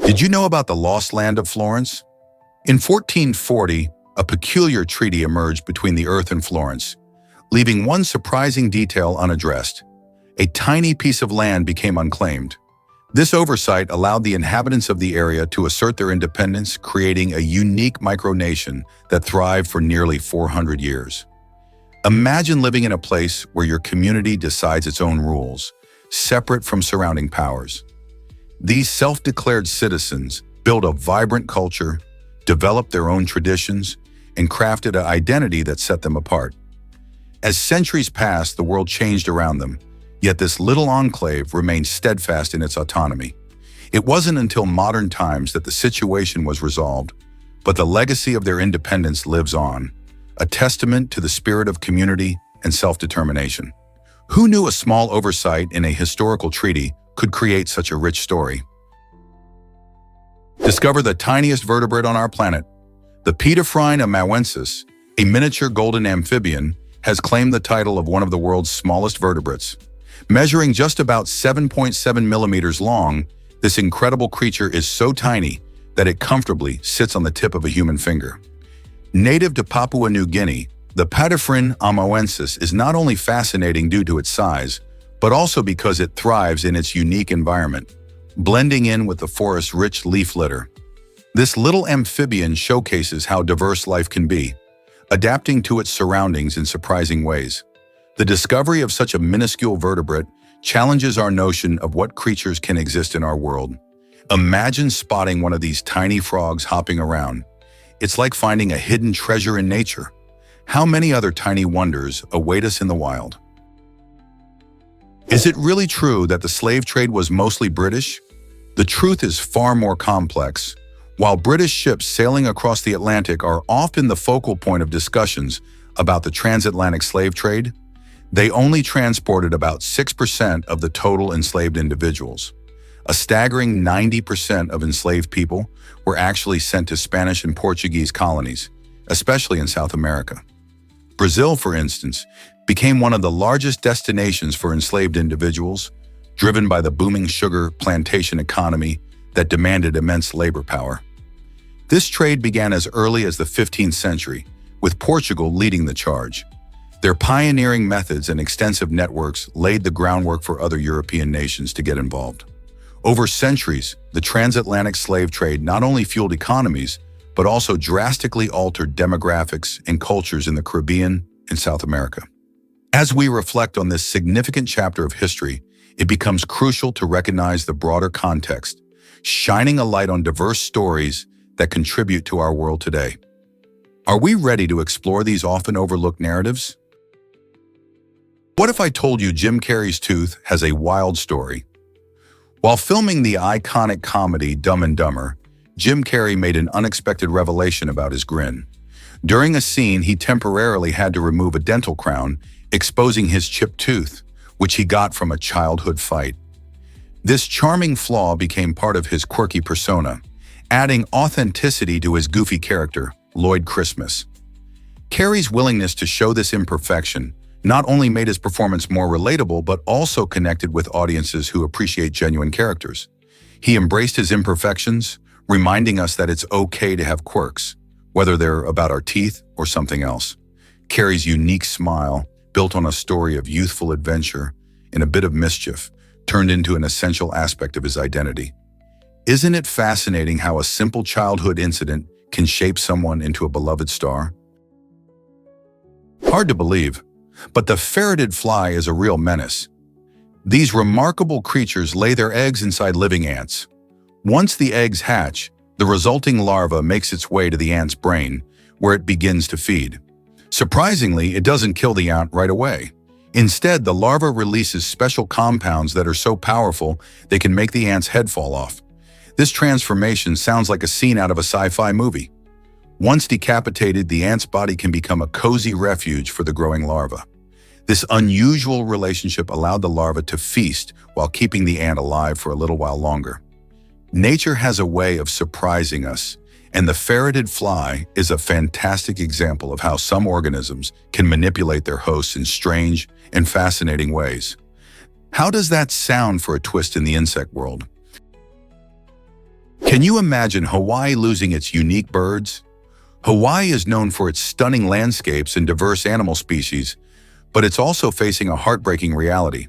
Did you know about the lost land of Florence? In 1440, a peculiar treaty emerged between the Earth and Florence, leaving one surprising detail unaddressed. A tiny piece of land became unclaimed. This oversight allowed the inhabitants of the area to assert their independence, creating a unique micronation that thrived for nearly 400 years. Imagine living in a place where your community decides its own rules, separate from surrounding powers. These self-declared citizens built a vibrant culture, developed their own traditions, and crafted an identity that set them apart. As centuries passed, the world changed around them, yet this little enclave remained steadfast in its autonomy. It wasn't until modern times that the situation was resolved, but the legacy of their independence lives on, a testament to the spirit of community and self-determination. Who knew a small oversight in a historical treaty could create such a rich story? Discover the tiniest vertebrate on our planet. The Pediphrine amawensis, a miniature golden amphibian, has claimed the title of one of the world's smallest vertebrates. Measuring just about 7.7 millimeters long, this incredible creature is so tiny that it comfortably sits on the tip of a human finger. Native to Papua New Guinea, the Pediphrine amawensis is not only fascinating due to its size, but also because it thrives in its unique environment, blending in with the forest's rich leaf litter. This little amphibian showcases how diverse life can be, adapting to its surroundings in surprising ways. The discovery of such a minuscule vertebrate challenges our notion of what creatures can exist in our world. Imagine spotting one of these tiny frogs hopping around. It's like finding a hidden treasure in nature. How many other tiny wonders await us in the wild? Is it really true that the slave trade was mostly British? The truth is far more complex. While British ships sailing across the Atlantic are often the focal point of discussions about the transatlantic slave trade, they only transported about 6% of the total enslaved individuals. A staggering 90% of enslaved people were actually sent to Spanish and Portuguese colonies, especially in South America. Brazil, for instance, became one of the largest destinations for enslaved individuals, driven by the booming sugar plantation economy that demanded immense labor power. This trade began as early as the 15th century, with Portugal leading the charge. Their pioneering methods and extensive networks laid the groundwork for other European nations to get involved. Over centuries, the transatlantic slave trade not only fueled economies, but also drastically altered demographics and cultures in the Caribbean and South America. As we reflect on this significant chapter of history, it becomes crucial to recognize the broader context, shining a light on diverse stories that contribute to our world today. Are we ready to explore these often overlooked narratives? What if I told you Jim Carrey's tooth has a wild story? While filming the iconic comedy Dumb and Dumber, Jim Carrey made an unexpected revelation about his grin. During a scene, he temporarily had to remove a dental crown, exposing his chipped tooth, which he got from a childhood fight. This charming flaw became part of his quirky persona, adding authenticity to his goofy character, Lloyd Christmas. Carrey's willingness to show this imperfection not only made his performance more relatable, but also connected with audiences who appreciate genuine characters. He embraced his imperfections, reminding us that it's okay to have quirks, whether they're about our teeth or something else. Carrey's unique smile, built on a story of youthful adventure and a bit of mischief, turned into an essential aspect of his identity. Isn't it fascinating how a simple childhood incident can shape someone into a beloved star? Hard to believe, but the ferreted fly is a real menace. These remarkable creatures lay their eggs inside living ants. Once the eggs hatch, the resulting larva makes its way to the ant's brain, where it begins to feed. Surprisingly, it doesn't kill the ant right away. Instead, the larva releases special compounds that are so powerful they can make the ant's head fall off. This transformation sounds like a scene out of a sci-fi movie. Once decapitated, the ant's body can become a cozy refuge for the growing larva. This unusual relationship allowed the larva to feast while keeping the ant alive for a little while longer. Nature has a way of surprising us, and the ferreted fly is a fantastic example of how some organisms can manipulate their hosts in strange and fascinating ways. How does that sound for a twist in the insect world? Can you imagine Hawaii losing its unique birds? Hawaii is known for its stunning landscapes and diverse animal species, but it's also facing a heartbreaking reality.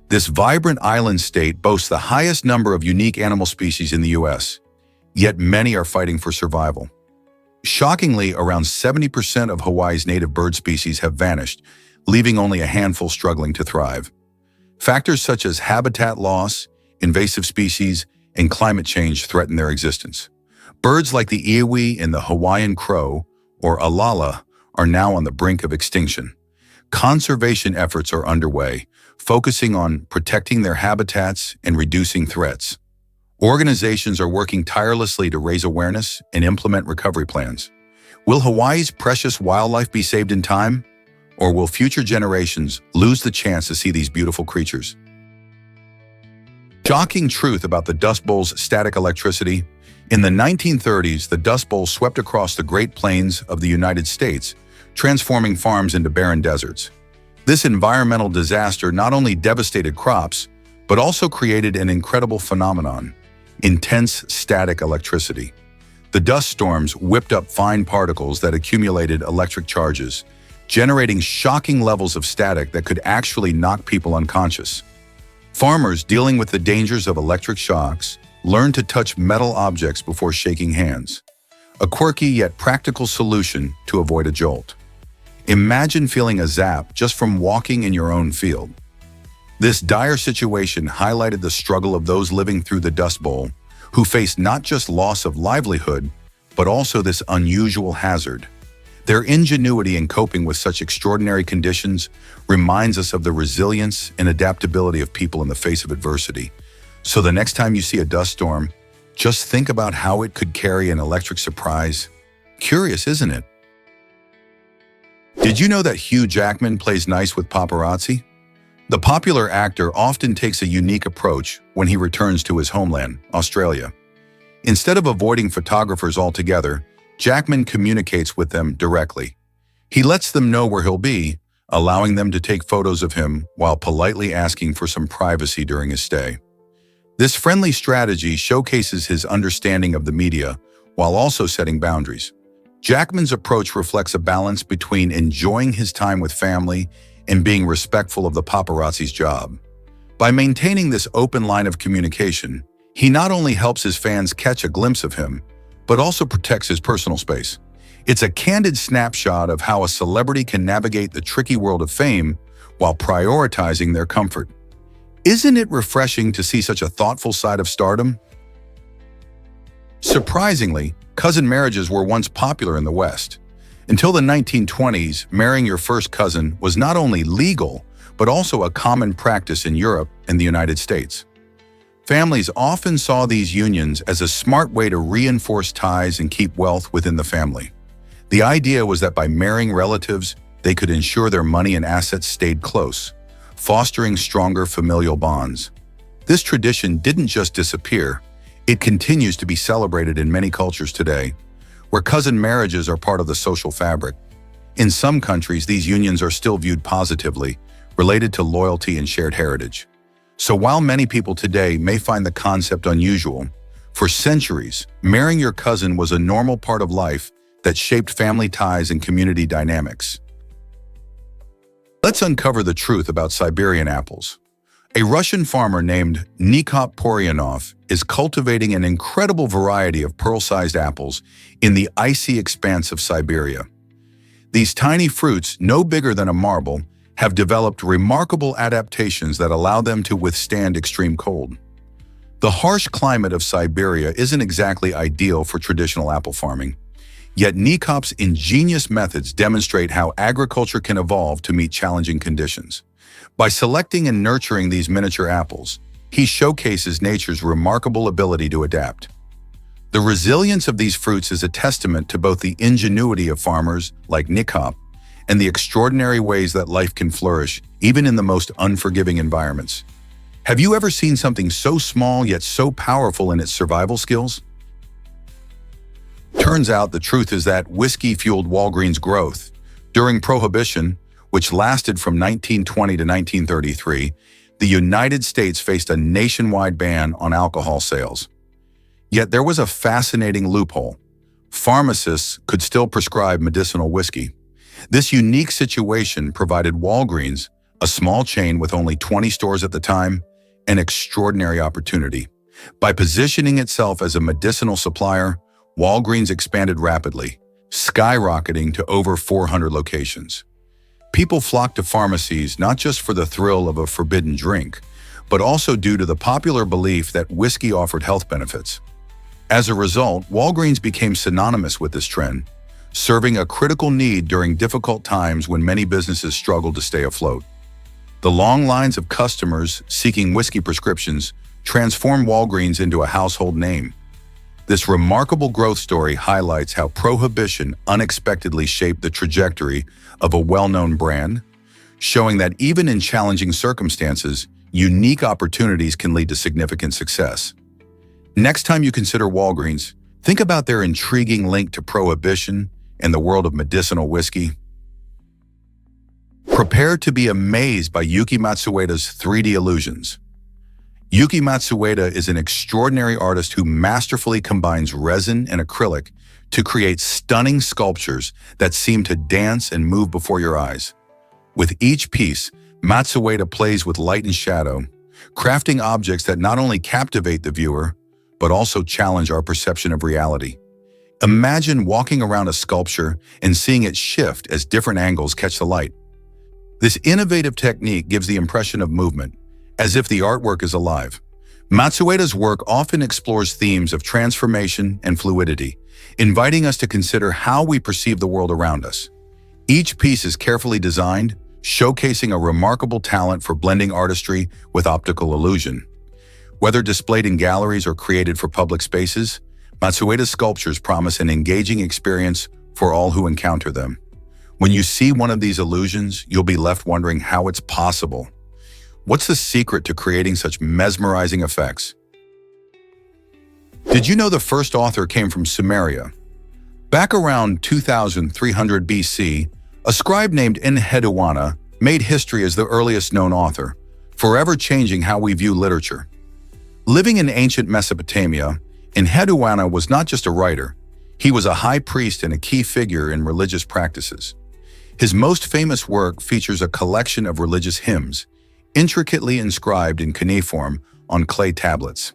This vibrant island state boasts the highest number of unique animal species in the U.S., yet many are fighting for survival. Shockingly, around 70% of Hawaii's native bird species have vanished, leaving only a handful struggling to thrive. Factors such as habitat loss, invasive species, and climate change threaten their existence. Birds like the iwi and the Hawaiian crow, or alala, are now on the brink of extinction. Conservation efforts are underway, focusing on protecting their habitats and reducing threats. Organizations are working tirelessly to raise awareness and implement recovery plans. Will Hawaii's precious wildlife be saved in time? Or will future generations lose the chance to see these beautiful creatures? Shocking truth about the Dust Bowl's static electricity. In the 1930s, the Dust Bowl swept across the Great Plains of the United States, transforming farms into barren deserts. This environmental disaster not only devastated crops, but also created an incredible phenomenon: intense static electricity. The dust storms whipped up fine particles that accumulated electric charges, generating shocking levels of static that could actually knock people unconscious. Farmers dealing with the dangers of electric shocks learned to touch metal objects before shaking hands, a quirky yet practical solution to avoid a jolt. Imagine feeling a zap just from walking in your own field. This dire situation highlighted the struggle of those living through the Dust Bowl, who faced not just loss of livelihood, but also this unusual hazard. Their ingenuity in coping with such extraordinary conditions reminds us of the resilience and adaptability of people in the face of adversity. So the next time you see a dust storm, just think about how it could carry an electric surprise. Curious, isn't it? Did you know that Hugh Jackman plays nice with paparazzi? The popular actor often takes a unique approach when he returns to his homeland, Australia. Instead of avoiding photographers altogether, Jackman communicates with them directly. He lets them know where he'll be, allowing them to take photos of him while politely asking for some privacy during his stay. This friendly strategy showcases his understanding of the media while also setting boundaries. Jackman's approach reflects a balance between enjoying his time with family and being respectful of the paparazzi's job. By maintaining this open line of communication, he not only helps his fans catch a glimpse of him, but also protects his personal space. It's a candid snapshot of how a celebrity can navigate the tricky world of fame while prioritizing their comfort. Isn't it refreshing to see such a thoughtful side of stardom? Surprisingly, cousin marriages were once popular in the West. Until the 1920s, marrying your first cousin was not only legal, but also a common practice in Europe and the United States. Families often saw these unions as a smart way to reinforce ties and keep wealth within the family. The idea was that by marrying relatives, they could ensure their money and assets stayed close, fostering stronger familial bonds. This tradition didn't just disappear, it continues to be celebrated in many cultures today, where cousin marriages are part of the social fabric. In some countries, these unions are still viewed positively, related to loyalty and shared heritage. So while many people today may find the concept unusual, for centuries, marrying your cousin was a normal part of life that shaped family ties and community dynamics. Let's uncover the truth about Siberian apples. A Russian farmer named Nikop Poryanov is cultivating an incredible variety of pearl-sized apples in the icy expanse of Siberia. These tiny fruits, no bigger than a marble, have developed remarkable adaptations that allow them to withstand extreme cold. The harsh climate of Siberia isn't exactly ideal for traditional apple farming, yet Nikop's ingenious methods demonstrate how agriculture can evolve to meet challenging conditions. By selecting and nurturing these miniature apples, he showcases nature's remarkable ability to adapt. The resilience of these fruits is a testament to both the ingenuity of farmers like Nikop and the extraordinary ways that life can flourish, even in the most unforgiving environments. Have you ever seen something so small yet so powerful in its survival skills? Turns out the truth is that whiskey fueled Walgreens' growth. During Prohibition, which lasted from 1920 to 1933, the United States faced a nationwide ban on alcohol sales. Yet there was a fascinating loophole. Pharmacists could still prescribe medicinal whiskey. This unique situation provided Walgreens, a small chain with only 20 stores at the time, an extraordinary opportunity. By positioning itself as a medicinal supplier, Walgreens expanded rapidly, skyrocketing to over 400 locations. People flocked to pharmacies not just for the thrill of a forbidden drink, but also due to the popular belief that whiskey offered health benefits. As a result, Walgreens became synonymous with this trend, serving a critical need during difficult times when many businesses struggled to stay afloat. The long lines of customers seeking whiskey prescriptions transformed Walgreens into a household name. This remarkable growth story highlights how prohibition unexpectedly shaped the trajectory of a well-known brand, showing that even in challenging circumstances, unique opportunities can lead to significant success. Next time you consider Walgreens, think about their intriguing link to prohibition and the world of medicinal whiskey. Prepare to be amazed by Yuki Matsuda's 3D illusions. Yuki Matsuda is an extraordinary artist who masterfully combines resin and acrylic to create stunning sculptures that seem to dance and move before your eyes. With each piece, Matsuda plays with light and shadow, crafting objects that not only captivate the viewer, but also challenge our perception of reality. Imagine walking around a sculpture and seeing it shift as different angles catch the light. This innovative technique gives the impression of movement, as if the artwork is alive. Matsuda's work often explores themes of transformation and fluidity, inviting us to consider how we perceive the world around us. Each piece is carefully designed, showcasing a remarkable talent for blending artistry with optical illusion. Whether displayed in galleries or created for public spaces, Matsuda's sculptures promise an engaging experience for all who encounter them. When you see one of these illusions, you'll be left wondering how it's possible. What's the secret to creating such mesmerizing effects? Did you know the first author came from Sumeria? Back around 2300 BC, a scribe named Enlighten made history as the earliest known author, forever changing how we view literature. Living in ancient Mesopotamia, Enlighten was not just a writer, he was a high priest and a key figure in religious practices. His most famous work features a collection of religious hymns, intricately inscribed in cuneiform on clay tablets.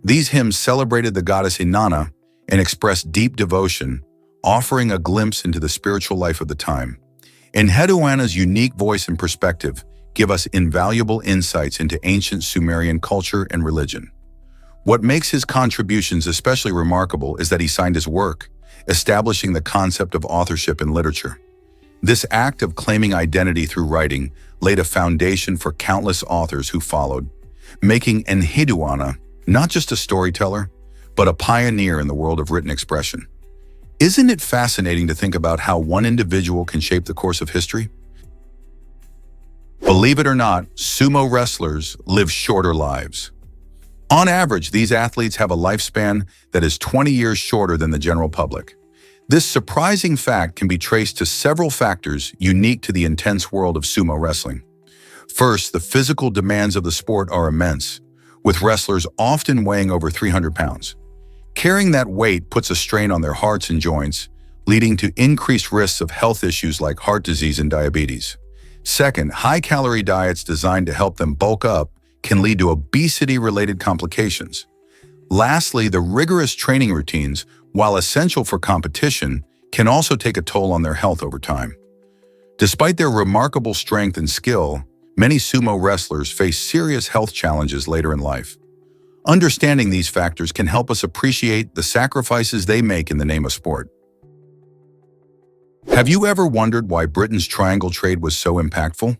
These hymns celebrated the goddess Inanna and expressed deep devotion, offering a glimpse into the spiritual life of the time. Enlighten's unique voice and perspective give us invaluable insights into ancient Sumerian culture and religion. What makes his contributions especially remarkable is that he signed his work, establishing the concept of authorship in literature. This act of claiming identity through writing laid a foundation for countless authors who followed, making Enlighten not just a storyteller, but a pioneer in the world of written expression. Isn't it fascinating to think about how one individual can shape the course of history? Believe it or not, sumo wrestlers live shorter lives. On average, these athletes have a lifespan that is 20 years shorter than the general public. This surprising fact can be traced to several factors unique to the intense world of sumo wrestling. First, the physical demands of the sport are immense, with wrestlers often weighing over 300 pounds. Carrying that weight puts a strain on their hearts and joints, leading to increased risks of health issues like heart disease and diabetes. Second, high-calorie diets designed to help them bulk up can lead to obesity-related complications. Lastly, the rigorous training routines, while essential for competition, can also take a toll on their health over time. Despite their remarkable strength and skill, many sumo wrestlers face serious health challenges later in life. Understanding these factors can help us appreciate the sacrifices they make in the name of sport. Have you ever wondered why Britain's triangle trade was so impactful?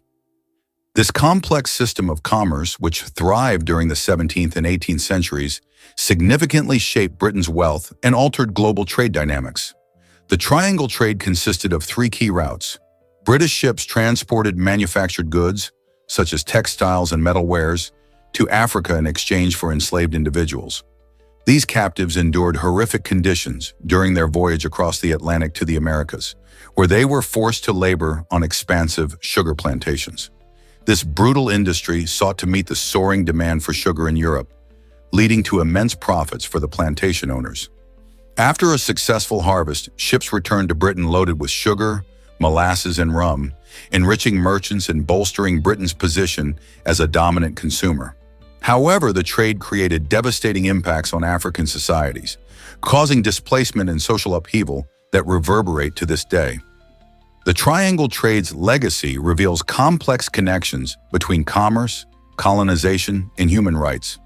This complex system of commerce, which thrived during the 17th and 18th centuries, significantly shaped Britain's wealth and altered global trade dynamics. The triangle trade consisted of three key routes. British ships transported manufactured goods, such as textiles and metal wares, to Africa in exchange for enslaved individuals. These captives endured horrific conditions during their voyage across the Atlantic to the Americas, where they were forced to labor on expansive sugar plantations. This brutal industry sought to meet the soaring demand for sugar in Europe, leading to immense profits for the plantation owners. After a successful harvest, ships returned to Britain loaded with sugar, molasses, and rum, enriching merchants and bolstering Britain's position as a dominant consumer. However, the trade created devastating impacts on African societies, causing displacement and social upheaval that reverberate to this day. The Triangle Trade's legacy reveals complex connections between commerce, colonization, and human rights,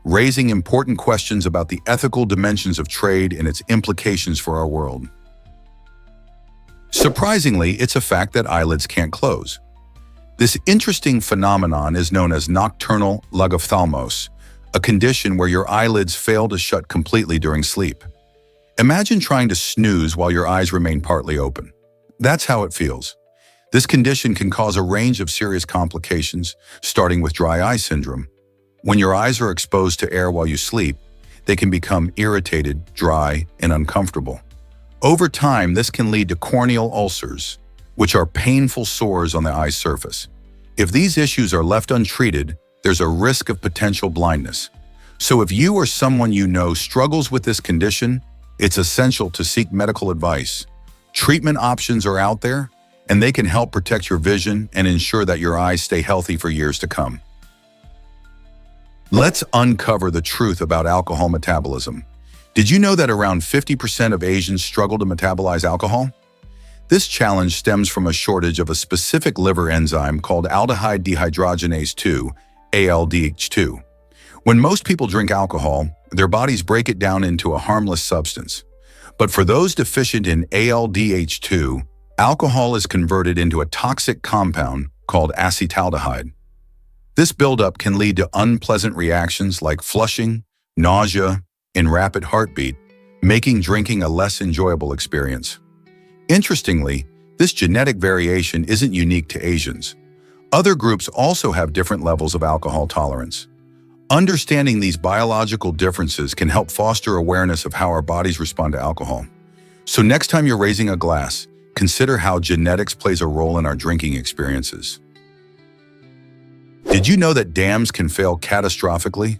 raising important questions about the ethical dimensions of trade and its implications for our world. Surprisingly, it's a fact that eyelids can't close. This interesting phenomenon is known as nocturnal lagophthalmos, a condition where your eyelids fail to shut completely during sleep. Imagine trying to snooze while your eyes remain partly open. That's how it feels. This condition can cause a range of serious complications, starting with dry eye syndrome. When your eyes are exposed to air while you sleep, they can become irritated, dry, and uncomfortable. Over time, this can lead to corneal ulcers, which are painful sores on the eye surface. If these issues are left untreated, there's a risk of potential blindness. So if you or someone you know struggles with this condition, it's essential to seek medical advice. Treatment options are out there, and they can help protect your vision and ensure that your eyes stay healthy for years to come. Let's uncover the truth about alcohol metabolism. Did you know that around 50% of Asians struggle to metabolize alcohol? This challenge stems from a shortage of a specific liver enzyme called aldehyde dehydrogenase 2, ALDH2. When most people drink alcohol, their bodies break it down into a harmless substance. But for those deficient in ALDH2, alcohol is converted into a toxic compound called acetaldehyde. This buildup can lead to unpleasant reactions like flushing, nausea, and rapid heartbeat, making drinking a less enjoyable experience. Interestingly, this genetic variation isn't unique to Asians. Other groups also have different levels of alcohol tolerance. Understanding these biological differences can help foster awareness of how our bodies respond to alcohol. So next time you're raising a glass, consider how genetics plays a role in our drinking experiences. Did you know that dams can fail catastrophically?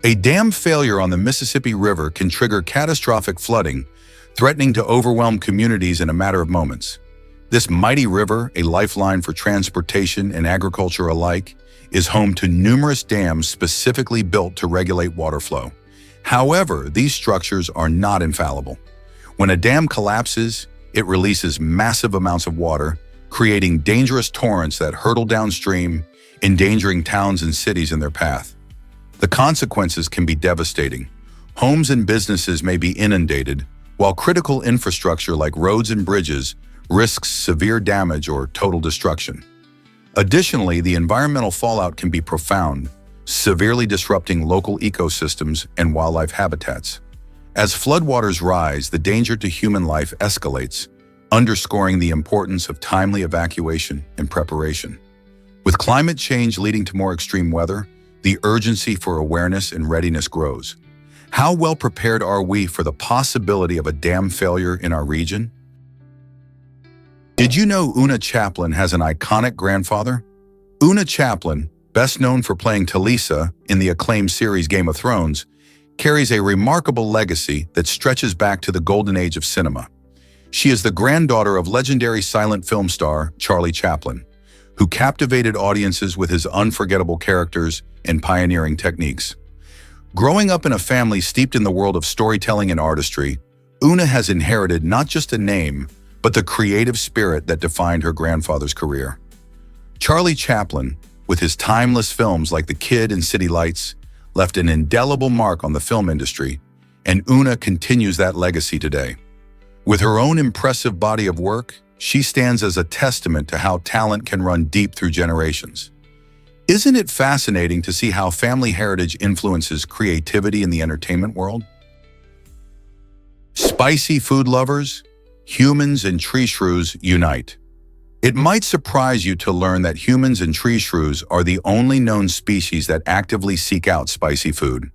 A dam failure on the Mississippi River can trigger catastrophic flooding, threatening to overwhelm communities in a matter of moments. This mighty river, a lifeline for transportation and agriculture alike, is home to numerous dams specifically built to regulate water flow. However, these structures are not infallible. When a dam collapses, it releases massive amounts of water, creating dangerous torrents that hurtle downstream, endangering towns and cities in their path. The consequences can be devastating. Homes and businesses may be inundated, while critical infrastructure like roads and bridges risks severe damage or total destruction. Additionally, the environmental fallout can be profound, severely disrupting local ecosystems and wildlife habitats. As floodwaters rise, the danger to human life escalates, underscoring the importance of timely evacuation and preparation. With climate change leading to more extreme weather, the urgency for awareness and readiness grows. How well prepared are we for the possibility of a dam failure in our region? Did you know Una Chaplin has an iconic grandfather? Una Chaplin, best known for playing Talisa in the acclaimed series Game of Thrones, carries a remarkable legacy that stretches back to the golden age of cinema. She is the granddaughter of legendary silent film star Charlie Chaplin, who captivated audiences with his unforgettable characters and pioneering techniques. Growing up in a family steeped in the world of storytelling and artistry, Una has inherited not just a name, but the creative spirit that defined her grandfather's career. Charlie Chaplin, with his timeless films like The Kid and City Lights, left an indelible mark on the film industry, and Una continues that legacy today. With her own impressive body of work, she stands as a testament to how talent can run deep through generations. Isn't it fascinating to see how family heritage influences creativity in the entertainment world? Spicy food lovers, humans and tree shrews unite. It might surprise you to learn that humans and tree shrews are the only known species that actively seek out spicy food.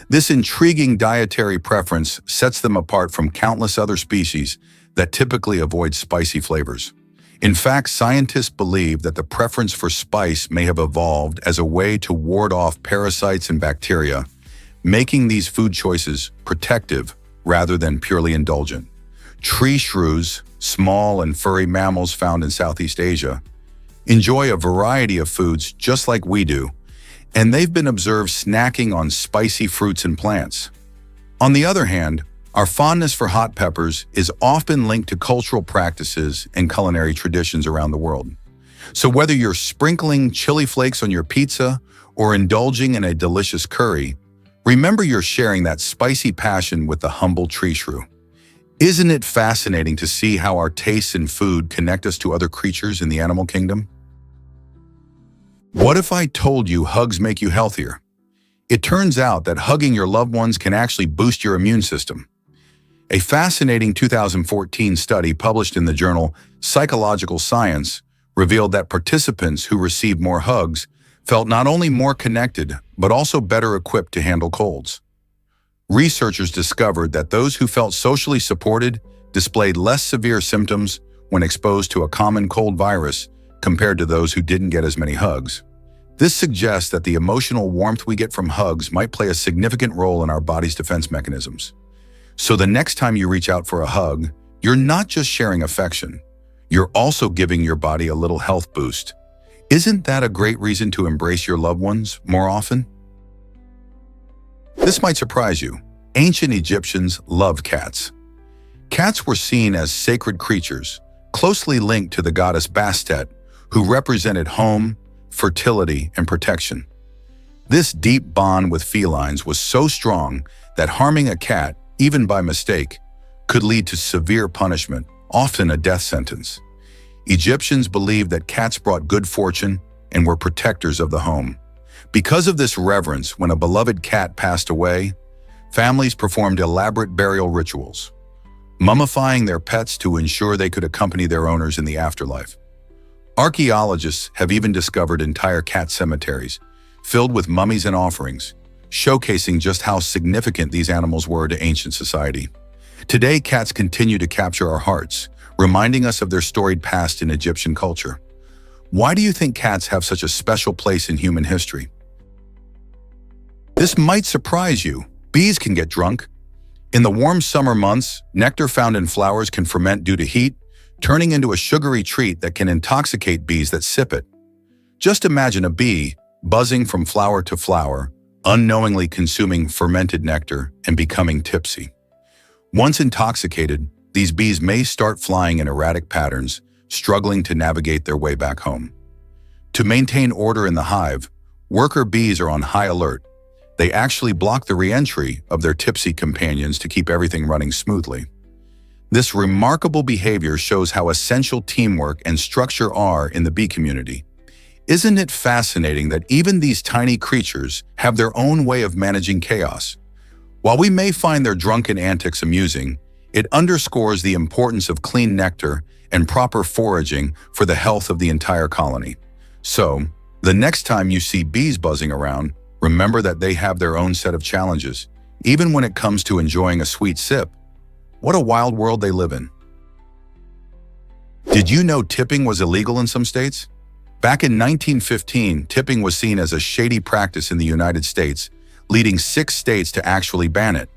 This intriguing dietary preference sets them apart from countless other species that typically avoid spicy flavors. In fact, scientists believe that the preference for spice may have evolved as a way to ward off parasites and bacteria, making these food choices protective rather than purely indulgent. Tree shrews, small and furry mammals found in Southeast Asia, enjoy a variety of foods just like we do, and they've been observed snacking on spicy fruits and plants. On the other hand, our fondness for hot peppers is often linked to cultural practices and culinary traditions around the world. So whether you're sprinkling chili flakes on your pizza or indulging in a delicious curry, remember you're sharing that spicy passion with the humble tree shrew. Isn't it fascinating to see how our tastes in food connect us to other creatures in the animal kingdom? What if I told you hugs make you healthier? It turns out that hugging your loved ones can actually boost your immune system. A fascinating 2014 study published in the journal Psychological Science revealed that participants who received more hugs felt not only more connected, but also better equipped to handle colds. Researchers discovered that those who felt socially supported displayed less severe symptoms when exposed to a common cold virus compared to those who didn't get as many hugs. This suggests that the emotional warmth we get from hugs might play a significant role in our body's defense mechanisms. So the next time you reach out for a hug, you're not just sharing affection, you're also giving your body a little health boost. Isn't that a great reason to embrace your loved ones more often? This might surprise you. Ancient Egyptians loved cats. Cats were seen as sacred creatures, closely linked to the goddess Bastet, who represented home, fertility, and protection. This deep bond with felines was so strong that harming a cat, even by mistake, could lead to severe punishment, often a death sentence. Egyptians believed that cats brought good fortune and were protectors of the home. Because of this reverence, when a beloved cat passed away, families performed elaborate burial rituals, mummifying their pets to ensure they could accompany their owners in the afterlife. Archaeologists have even discovered entire cat cemeteries filled with mummies and offerings, showcasing just how significant these animals were to ancient society. Today, cats continue to capture our hearts, reminding us of their storied past in Egyptian culture. Why do you think cats have such a special place in human history? This might surprise you. Bees can get drunk. In the warm summer months, nectar found in flowers can ferment due to heat, turning into a sugary treat that can intoxicate bees that sip it. Just imagine a bee buzzing from flower to flower, unknowingly consuming fermented nectar and becoming tipsy. Once intoxicated, these bees may start flying in erratic patterns, struggling to navigate their way back home. To maintain order in the hive, worker bees are on high alert. They actually block the re-entry of their tipsy companions to keep everything running smoothly. This remarkable behavior shows how essential teamwork and structure are in the bee community. Isn't it fascinating that even these tiny creatures have their own way of managing chaos? While we may find their drunken antics amusing, it underscores the importance of clean nectar and proper foraging for the health of the entire colony. So, the next time you see bees buzzing around, remember that they have their own set of challenges, even when it comes to enjoying a sweet sip. What a wild world they live in. Did you know tipping was illegal in some states? Back in 1915, tipping was seen as a shady practice in the United States, leading 6 states to actually ban it.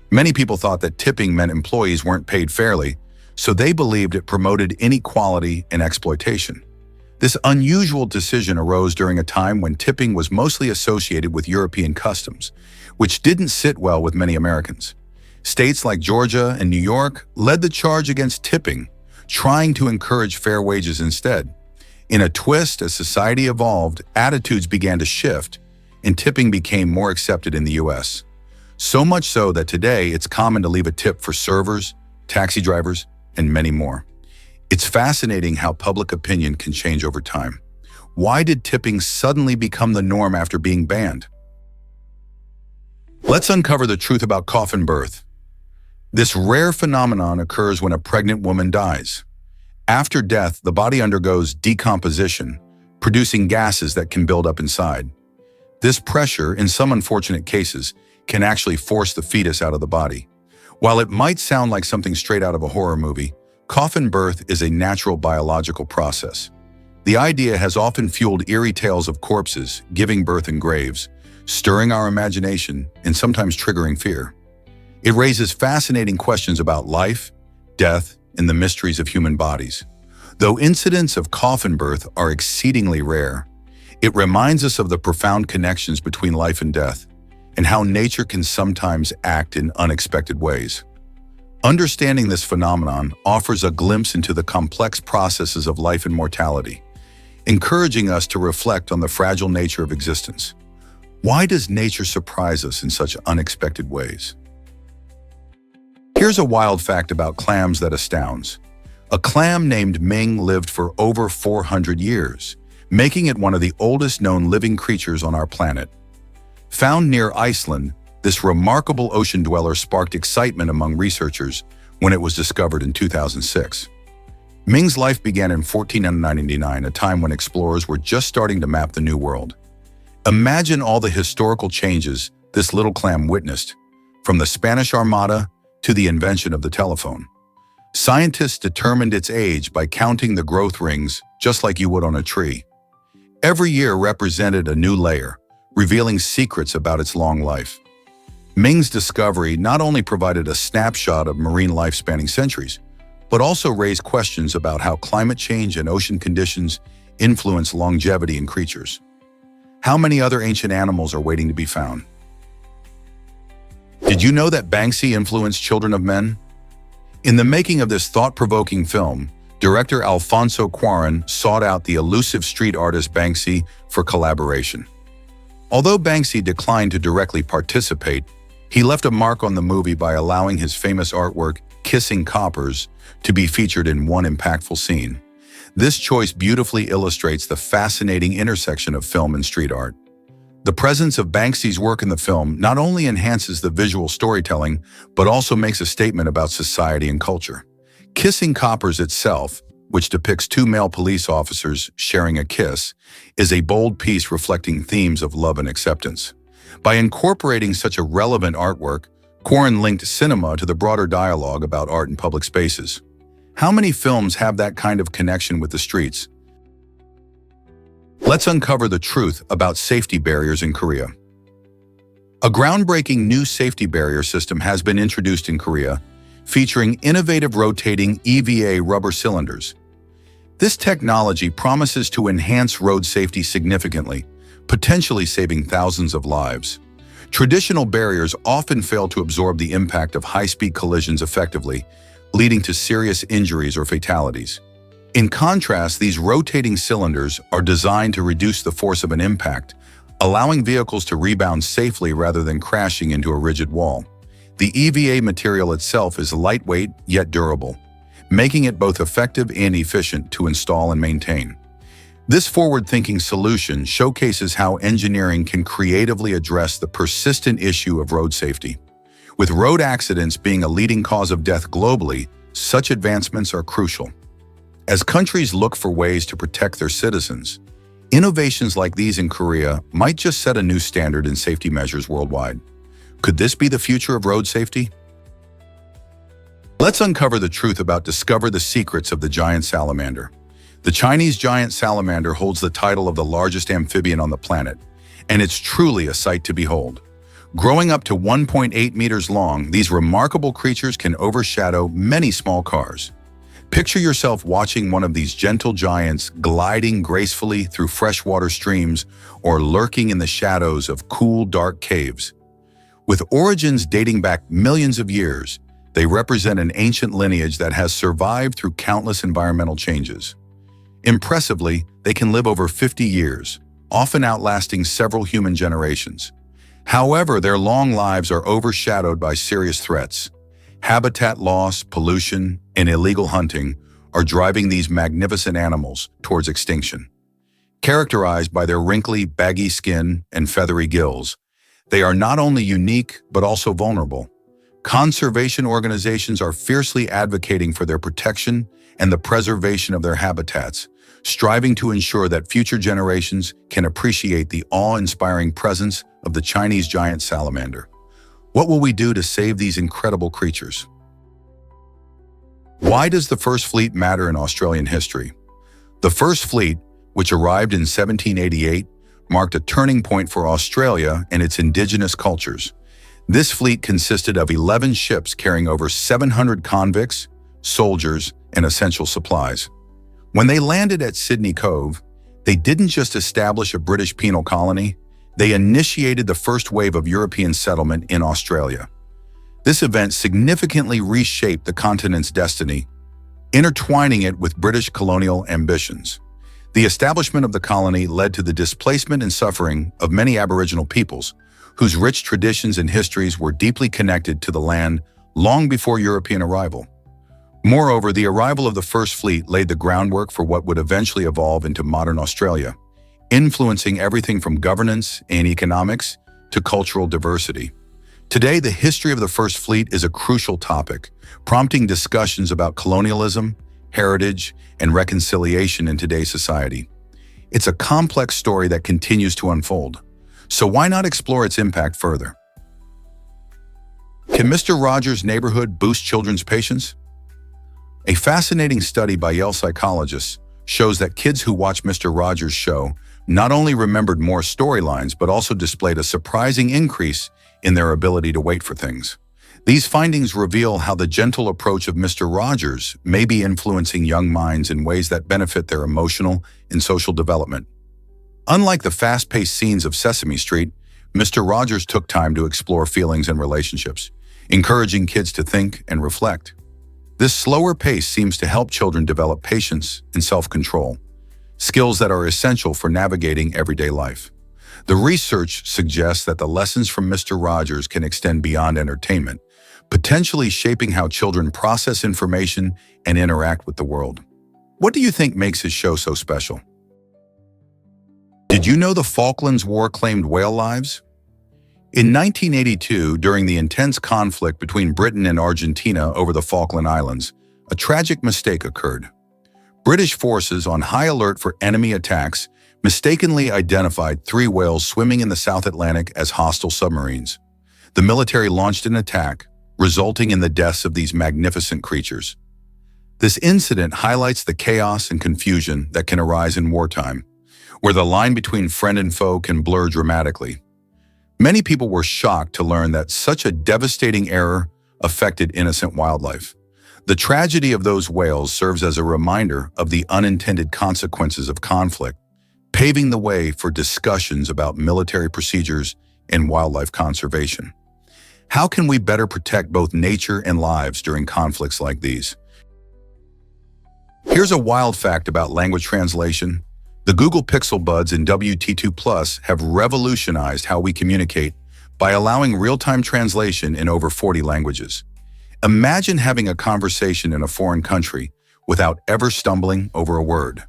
Many people thought that tipping meant employees weren't paid fairly, so they believed it promoted inequality and exploitation. This unusual decision arose during a time when tipping was mostly associated with European customs, which didn't sit well with many Americans. States like Georgia and New York led the charge against tipping, trying to encourage fair wages instead. In a twist, as society evolved, attitudes began to shift, and tipping became more accepted in the U.S. So much so that today it's common to leave a tip for servers, taxi drivers, and many more. It's fascinating how public opinion can change over time. Why did tipping suddenly become the norm after being banned? Let's uncover the truth about coffin birth. This rare phenomenon occurs when a pregnant woman dies. After death, the body undergoes decomposition, producing gases that can build up inside. This pressure, in some unfortunate cases, can actually force the fetus out of the body. While it might sound like something straight out of a horror movie, coffin birth is a natural biological process. The idea has often fueled eerie tales of corpses giving birth in graves, stirring our imagination and sometimes triggering fear. It raises fascinating questions about life, death, and the mysteries of human bodies. Though incidents of coffin birth are exceedingly rare, it reminds us of the profound connections between life and death, and how nature can sometimes act in unexpected ways. Understanding this phenomenon offers a glimpse into the complex processes of life and mortality, encouraging us to reflect on the fragile nature of existence. Why does nature surprise us in such unexpected ways? Here's a wild fact about clams that astounds. A clam named Ming lived for over 400 years, making it one of the oldest known living creatures on our planet. Found near Iceland, this remarkable ocean dweller sparked excitement among researchers when it was discovered in 2006. Ming's life began in 1499, a time when explorers were just starting to map the New World. Imagine all the historical changes this little clam witnessed, from the Spanish Armada to the invention of the telephone. Scientists determined its age by counting the growth rings, just like you would on a tree. Every year represented a new layer, revealing secrets about its long life. Ming's discovery not only provided a snapshot of marine life spanning centuries, but also raised questions about how climate change and ocean conditions influence longevity in creatures. How many other ancient animals are waiting to be found? Did you know that Banksy influenced children of men? In the making of this thought-provoking film, director Alfonso Cuarón sought out the elusive street artist Banksy for collaboration. Although Banksy declined to directly participate, he left a mark on the movie by allowing his famous artwork, Kissing Coppers, to be featured in one impactful scene. This choice beautifully illustrates the fascinating intersection of film and street art. The presence of Banksy's work in the film not only enhances the visual storytelling, but also makes a statement about society and culture. Kissing Coppers itself, which depicts two male police officers sharing a kiss, is a bold piece reflecting themes of love and acceptance. By incorporating such a relevant artwork, Cuarón linked cinema to the broader dialogue about art in public spaces. How many films have that kind of connection with the streets? Let's uncover the truth about safety barriers in Korea. A groundbreaking new safety barrier system has been introduced in Korea, featuring innovative rotating EVA rubber cylinders. This technology promises to enhance road safety significantly, potentially saving thousands of lives. Traditional barriers often fail to absorb the impact of high-speed collisions effectively, leading to serious injuries or fatalities. In contrast, these rotating cylinders are designed to reduce the force of an impact, allowing vehicles to rebound safely rather than crashing into a rigid wall. The EVA material itself is lightweight yet durable, making it both effective and efficient to install and maintain. This forward-thinking solution showcases how engineering can creatively address the persistent issue of road safety. With road accidents being a leading cause of death globally, such advancements are crucial. As countries look for ways to protect their citizens, innovations like these in Korea might just set a new standard in safety measures worldwide. Could this be the future of road safety? Let's uncover the truth about discover the secrets of the giant salamander. The Chinese giant salamander holds the title of the largest amphibian on the planet, and it's truly a sight to behold. Growing up to 1.8 meters long, these remarkable creatures can overshadow many small cars. Picture yourself watching one of these gentle giants gliding gracefully through freshwater streams or lurking in the shadows of cool, dark caves. With origins dating back millions of years, they represent an ancient lineage that has survived through countless environmental changes. Impressively, they can live over 50 years, often outlasting several human generations. However, their long lives are overshadowed by serious threats. Habitat loss, pollution, and illegal hunting are driving these magnificent animals towards extinction. Characterized by their wrinkly, baggy skin and feathery gills, they are not only unique but also vulnerable. Conservation organizations are fiercely advocating for their protection and the preservation of their habitats, striving to ensure that future generations can appreciate the awe-inspiring presence of the Chinese giant salamander. What will we do to save these incredible creatures? Why does the First Fleet matter in Australian history? The First Fleet, which arrived in 1788, marked a turning point for Australia and its indigenous cultures. This fleet consisted of 11 ships carrying over 700 convicts, soldiers, and essential supplies. When they landed at Sydney Cove, they didn't just establish a British penal colony, they initiated the first wave of European settlement in Australia. This event significantly reshaped the continent's destiny, intertwining it with British colonial ambitions. The establishment of the colony led to the displacement and suffering of many Aboriginal peoples, whose rich traditions and histories were deeply connected to the land long before European arrival. Moreover, the arrival of the First Fleet laid the groundwork for what would eventually evolve into modern Australia, influencing everything from governance and economics to cultural diversity. Today, the history of the First Fleet is a crucial topic, prompting discussions about colonialism, heritage, and reconciliation in today's society. It's a complex story that continues to unfold, so why not explore its impact further? Can Mr. Rogers' Neighborhood boost children's patience? A fascinating study by Yale psychologists shows that kids who watch Mr. Rogers' show not only remembered more storylines but also displayed a surprising increase in their ability to wait for things. These findings reveal how the gentle approach of Mr. Rogers may be influencing young minds in ways that benefit their emotional and social development. Unlike the fast-paced scenes of Sesame Street, Mr. Rogers took time to explore feelings and relationships, encouraging kids to think and reflect. This slower pace seems to help children develop patience and self-control, skills that are essential for navigating everyday life. The research suggests that the lessons from Mr. Rogers can extend beyond entertainment, potentially shaping how children process information and interact with the world. What do you think makes his show so special? Did you know the Falklands War claimed whale lives? In 1982, during the intense conflict between Britain and Argentina over the Falkland Islands, a tragic mistake occurred. British forces, on high alert for enemy attacks, mistakenly identified 3 whales swimming in the South Atlantic as hostile submarines. The military launched an attack, resulting in the deaths of these magnificent creatures. This incident highlights the chaos and confusion that can arise in wartime, where the line between friend and foe can blur dramatically. Many people were shocked to learn that such a devastating error affected innocent wildlife. The tragedy of those whales serves as a reminder of the unintended consequences of conflict, paving the way for discussions about military procedures and wildlife conservation. How can we better protect both nature and lives during conflicts like these? Here's a wild fact about language translation. The Google Pixel Buds and WT2 Plus have revolutionized how we communicate by allowing real-time translation in over 40 languages. Imagine having a conversation in a foreign country without ever stumbling over a word.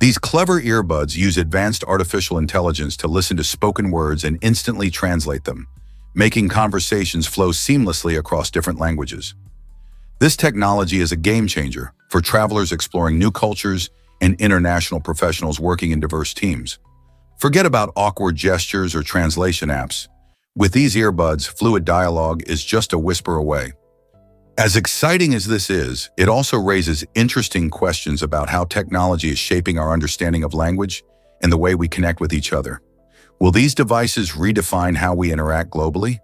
These clever earbuds use advanced artificial intelligence to listen to spoken words and instantly translate them, making conversations flow seamlessly across different languages. This technology is a game changer for travelers exploring new cultures and international professionals working in diverse teams. Forget about awkward gestures or translation apps. With these earbuds, fluid dialogue is just a whisper away. As exciting as this is, it also raises interesting questions about how technology is shaping our understanding of language and the way we connect with each other. Will these devices redefine how we interact globally?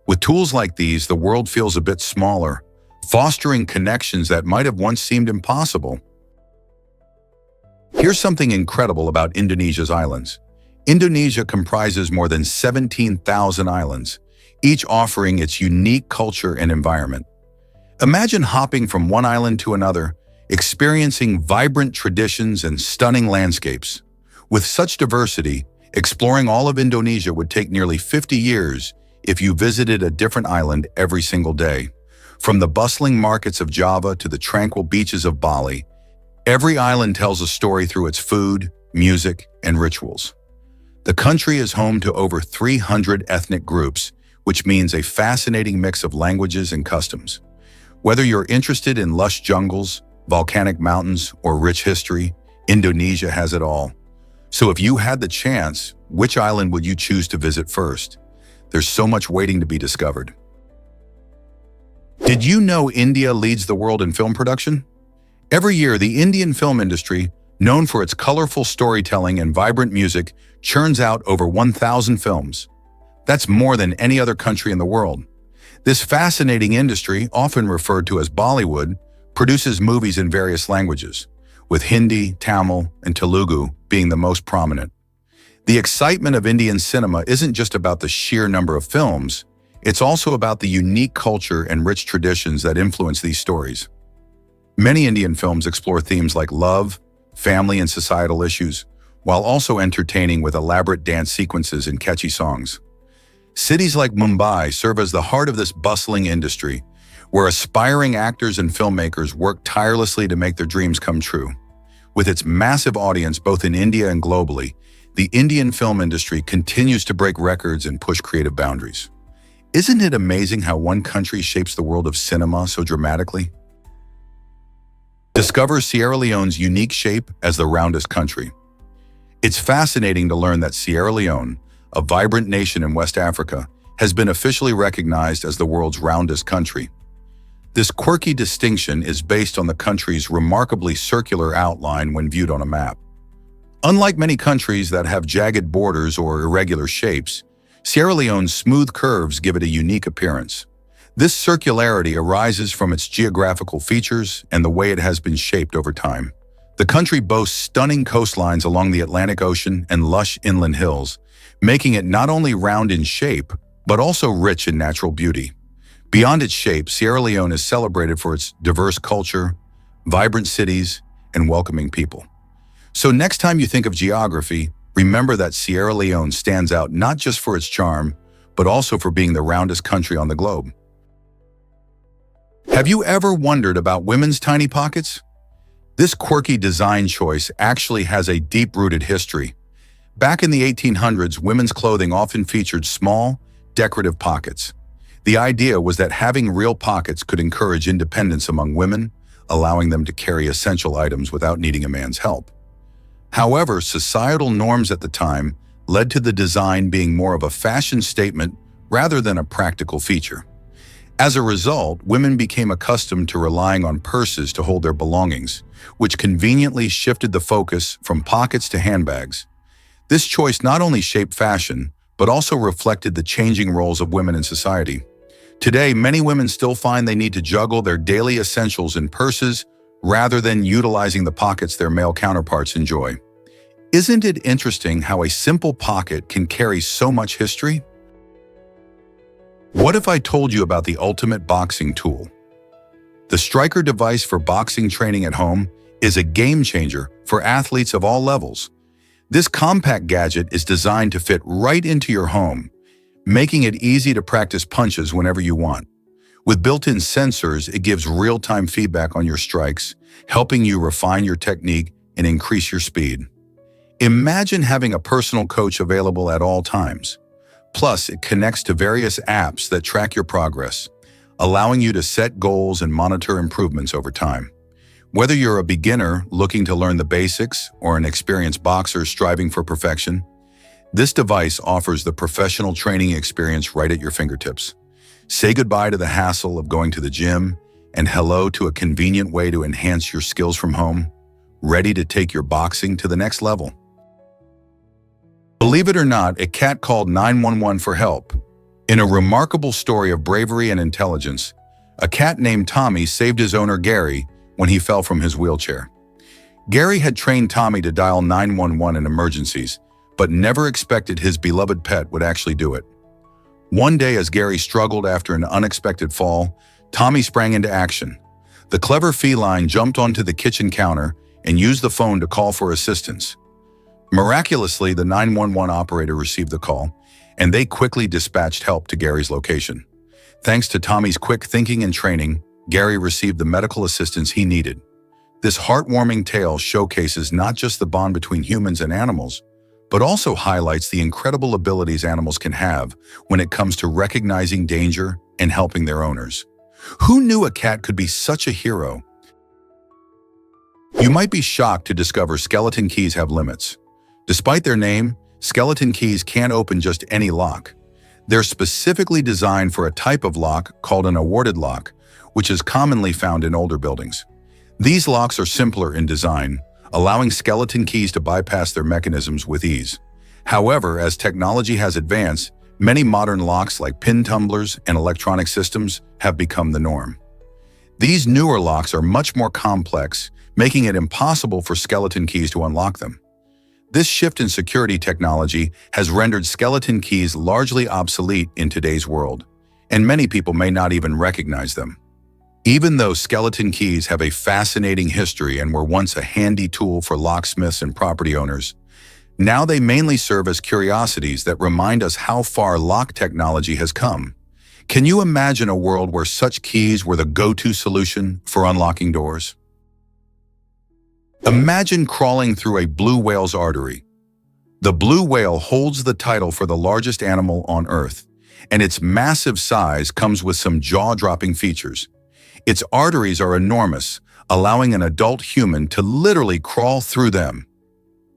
With tools like these, the world feels a bit smaller, fostering connections that might have once seemed impossible. Here's something incredible about Indonesia's islands. Indonesia comprises more than 17,000 islands, each offering its unique culture and environment. Imagine hopping from one island to another, experiencing vibrant traditions and stunning landscapes. With such diversity, exploring all of Indonesia would take nearly 50 years if you visited a different island every single day. From the bustling markets of Java to the tranquil beaches of Bali, every island tells a story through its food, music, and rituals. The country is home to over 300 ethnic groups, which means a fascinating mix of languages and customs. Whether you're interested in lush jungles, volcanic mountains, or rich history, Indonesia has it all. So if you had the chance, which island would you choose to visit first? There's so much waiting to be discovered. Did you know India leads the world in film production? Every year, the Indian film industry known for its colorful storytelling and vibrant music, churns out over 1,000 films. That's more than any other country in the world. This fascinating industry, often referred to as Bollywood, produces movies in various languages, with Hindi, Tamil, and Telugu being the most prominent. The excitement of Indian cinema isn't just about the sheer number of films, it's also about the unique culture and rich traditions that influence these stories. Many Indian films explore themes like love, family, and societal issues, while also entertaining with elaborate dance sequences and catchy songs. Cities like Mumbai serve as the heart of this bustling industry, where aspiring actors and filmmakers work tirelessly to make their dreams come true. With its massive audience both in India and globally, the Indian film industry continues to break records and push creative boundaries. Isn't it amazing how one country shapes the world of cinema so dramatically? Discover Sierra Leone's unique shape as the roundest country. It's fascinating to learn that Sierra Leone, a vibrant nation in West Africa, has been officially recognized as the world's roundest country. This quirky distinction is based on the country's remarkably circular outline when viewed on a map. Unlike many countries that have jagged borders or irregular shapes, Sierra Leone's smooth curves give it a unique appearance. This circularity arises from its geographical features and the way it has been shaped over time. The country boasts stunning coastlines along the Atlantic Ocean and lush inland hills, making it not only round in shape, but also rich in natural beauty. Beyond its shape, Sierra Leone is celebrated for its diverse culture, vibrant cities, and welcoming people. So next time you think of geography, remember that Sierra Leone stands out not just for its charm, but also for being the roundest country on the globe. Have you ever wondered about women's tiny pockets? This quirky design choice actually has a deep-rooted history. Back in the 1800s, women's clothing often featured small, decorative pockets. The idea was that having real pockets could encourage independence among women, allowing them to carry essential items without needing a man's help. However, societal norms at the time led to the design being more of a fashion statement rather than a practical feature. As a result, women became accustomed to relying on purses to hold their belongings, which conveniently shifted the focus from pockets to handbags. This choice not only shaped fashion, but also reflected the changing roles of women in society. Today, many women still find they need to juggle their daily essentials in purses rather than utilizing the pockets their male counterparts enjoy. Isn't it interesting how a simple pocket can carry so much history? What if I told you about the ultimate boxing tool? The Striker device for boxing training at home is a game changer for athletes of all levels. This compact gadget is designed to fit right into your home, making it easy to practice punches whenever you want. With built-in sensors, it gives real-time feedback on your strikes, helping you refine your technique and increase your speed. Imagine having a personal coach available at all times. Plus, it connects to various apps that track your progress, allowing you to set goals and monitor improvements over time. Whether you're a beginner looking to learn the basics or an experienced boxer striving for perfection, this device offers the professional training experience right at your fingertips. Say goodbye to the hassle of going to the gym and hello to a convenient way to enhance your skills from home, ready to take your boxing to the next level. Believe it or not, a cat called 911 for help. In a remarkable story of bravery and intelligence, a cat named Tommy saved his owner Gary when he fell from his wheelchair. Gary had trained Tommy to dial 911 in emergencies, but never expected his beloved pet would actually do it. One day, as Gary struggled after an unexpected fall, Tommy sprang into action. The clever feline jumped onto the kitchen counter and used the phone to call for assistance. Miraculously, the 911 operator received the call, and they quickly dispatched help to Gary's location. Thanks to Tommy's quick thinking and training, Gary received the medical assistance he needed. This heartwarming tale showcases not just the bond between humans and animals, but also highlights the incredible abilities animals can have when it comes to recognizing danger and helping their owners. Who knew a cat could be such a hero? You might be shocked to discover skeleton keys have limits. Despite their name, skeleton keys can't open just any lock. They're specifically designed for a type of lock called an awarded lock, which is commonly found in older buildings. These locks are simpler in design, allowing skeleton keys to bypass their mechanisms with ease. However, as technology has advanced, many modern locks like pin tumblers and electronic systems have become the norm. These newer locks are much more complex, making it impossible for skeleton keys to unlock them. This shift in security technology has rendered skeleton keys largely obsolete in today's world, and many people may not even recognize them. Even though skeleton keys have a fascinating history and were once a handy tool for locksmiths and property owners, now they mainly serve as curiosities that remind us how far lock technology has come. Can you imagine a world where such keys were the go-to solution for unlocking doors? Imagine crawling through a blue whale's artery. The blue whale holds the title for the largest animal on Earth, and its massive size comes with some jaw-dropping features. Its arteries are enormous, allowing an adult human to literally crawl through them.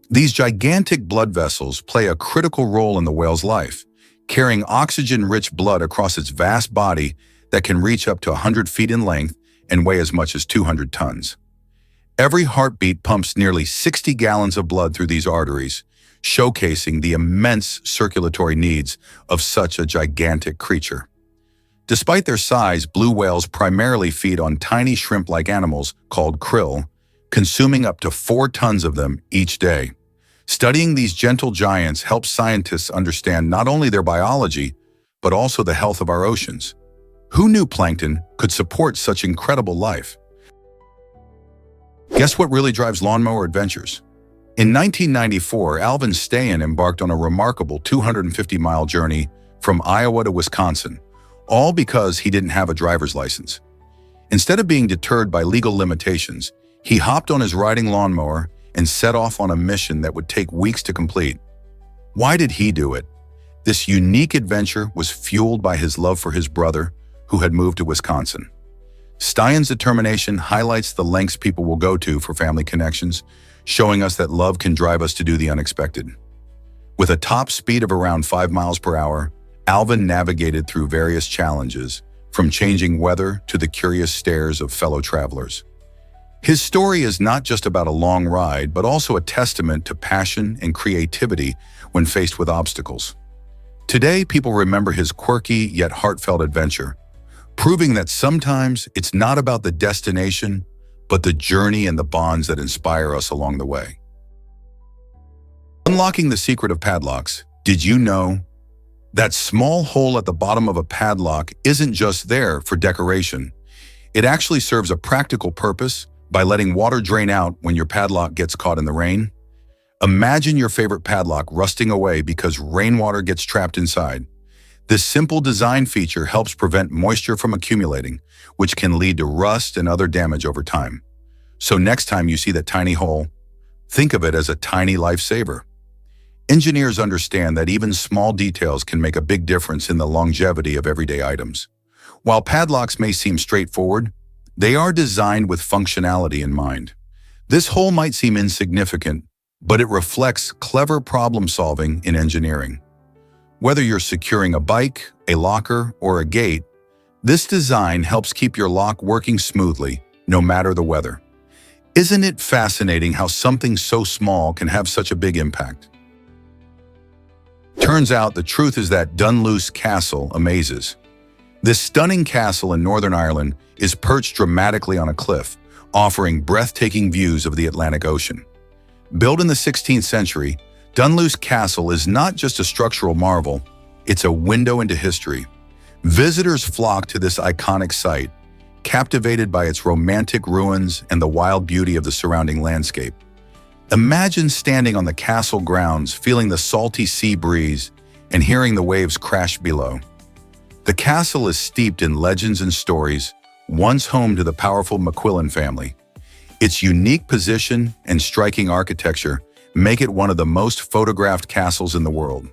These gigantic blood vessels play a critical role in the whale's life, carrying oxygen-rich blood across its vast body that can reach up to 100 feet in length and weigh as much as 200 tons. Every heartbeat pumps nearly 60 gallons of blood through these arteries, showcasing the immense circulatory needs of such a gigantic creature. Despite their size, blue whales primarily feed on tiny shrimp-like animals called krill, consuming up to 4 tons of them each day. Studying these gentle giants helps scientists understand not only their biology, but also the health of our oceans. Who knew plankton could support such incredible life? Guess what really drives lawnmower adventures? In 1994, Alvin Stayen embarked on a remarkable 250-mile journey from Iowa to Wisconsin, all because he didn't have a driver's license. Instead of being deterred by legal limitations, he hopped on his riding lawnmower and set off on a mission that would take weeks to complete. Why did he do it? This unique adventure was fueled by his love for his brother, who had moved to Wisconsin. Stayen's determination highlights the lengths people will go to for family connections, showing us that love can drive us to do the unexpected. With a top speed of around 5 miles per hour, Alvin navigated through various challenges, from changing weather to the curious stares of fellow travelers. His story is not just about a long ride, but also a testament to passion and creativity when faced with obstacles. Today, people remember his quirky yet heartfelt adventure, proving that sometimes it's not about the destination, but the journey and the bonds that inspire us along the way. Unlocking the secret of padlocks. Did you know that small hole at the bottom of a padlock isn't just there for decoration? It actually serves a practical purpose by letting water drain out when your padlock gets caught in the rain. Imagine your favorite padlock rusting away because rainwater gets trapped inside. This simple design feature helps prevent moisture from accumulating, which can lead to rust and other damage over time. So next time you see that tiny hole, think of it as a tiny lifesaver. Engineers understand that even small details can make a big difference in the longevity of everyday items. While padlocks may seem straightforward, they are designed with functionality in mind. This hole might seem insignificant, but it reflects clever problem-solving in engineering. Whether you're securing a bike, a locker, or a gate, this design helps keep your lock working smoothly, no matter the weather. Isn't it fascinating how something so small can have such a big impact? Turns out the truth is that Dunluce Castle amazes. This stunning castle in Northern Ireland is perched dramatically on a cliff, offering breathtaking views of the Atlantic Ocean. Built in the 16th century, Dunluce Castle is not just a structural marvel, it's a window into history. Visitors flock to this iconic site, captivated by its romantic ruins and the wild beauty of the surrounding landscape. Imagine standing on the castle grounds, feeling the salty sea breeze and hearing the waves crash below. The castle is steeped in legends and stories, once home to the powerful McQuillan family. Its unique position and striking architecture make it one of the most photographed castles in the world.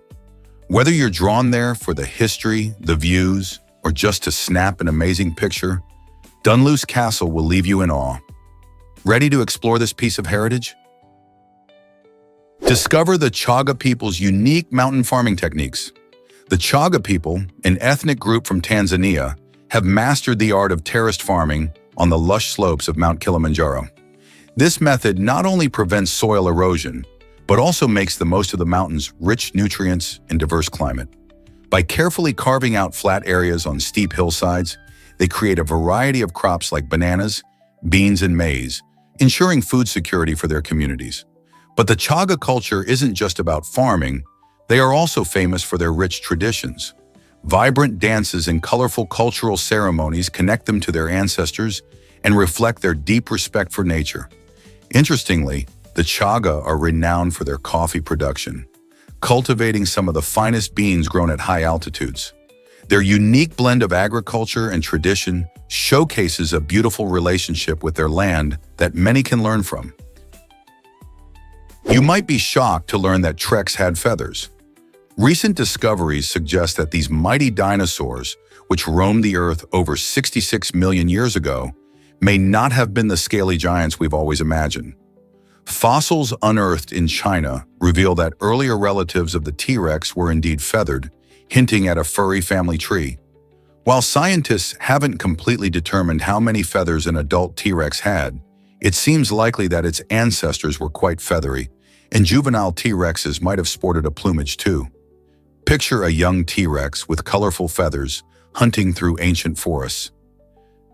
Whether you're drawn there for the history, the views, or just to snap an amazing picture, Dunluce Castle will leave you in awe. Ready to explore this piece of heritage? Discover the Chaga people's unique mountain farming techniques. The Chaga people, an ethnic group from Tanzania, have mastered the art of terraced farming on the lush slopes of Mount Kilimanjaro. This method not only prevents soil erosion, but also makes the most of the mountain's rich nutrients and diverse climate. By carefully carving out flat areas on steep hillsides, they create a variety of crops like bananas, beans, and maize, ensuring food security for their communities. But the Chaga culture isn't just about farming, they are also famous for their rich traditions. Vibrant dances and colorful cultural ceremonies connect them to their ancestors and reflect their deep respect for nature. Interestingly, the Chaga are renowned for their coffee production, cultivating some of the finest beans grown at high altitudes. Their unique blend of agriculture and tradition showcases a beautiful relationship with their land that many can learn from. You might be shocked to learn that Treks had feathers. Recent discoveries suggest that these mighty dinosaurs, which roamed the Earth over 66 million years ago, may not have been the scaly giants we've always imagined. Fossils unearthed in China reveal that earlier relatives of the T-Rex were indeed feathered, hinting at a furry family tree. While scientists haven't completely determined how many feathers an adult T-Rex had, it seems likely that its ancestors were quite feathery, and juvenile T-Rexes might have sported a plumage too. Picture a young T-Rex with colorful feathers hunting through ancient forests.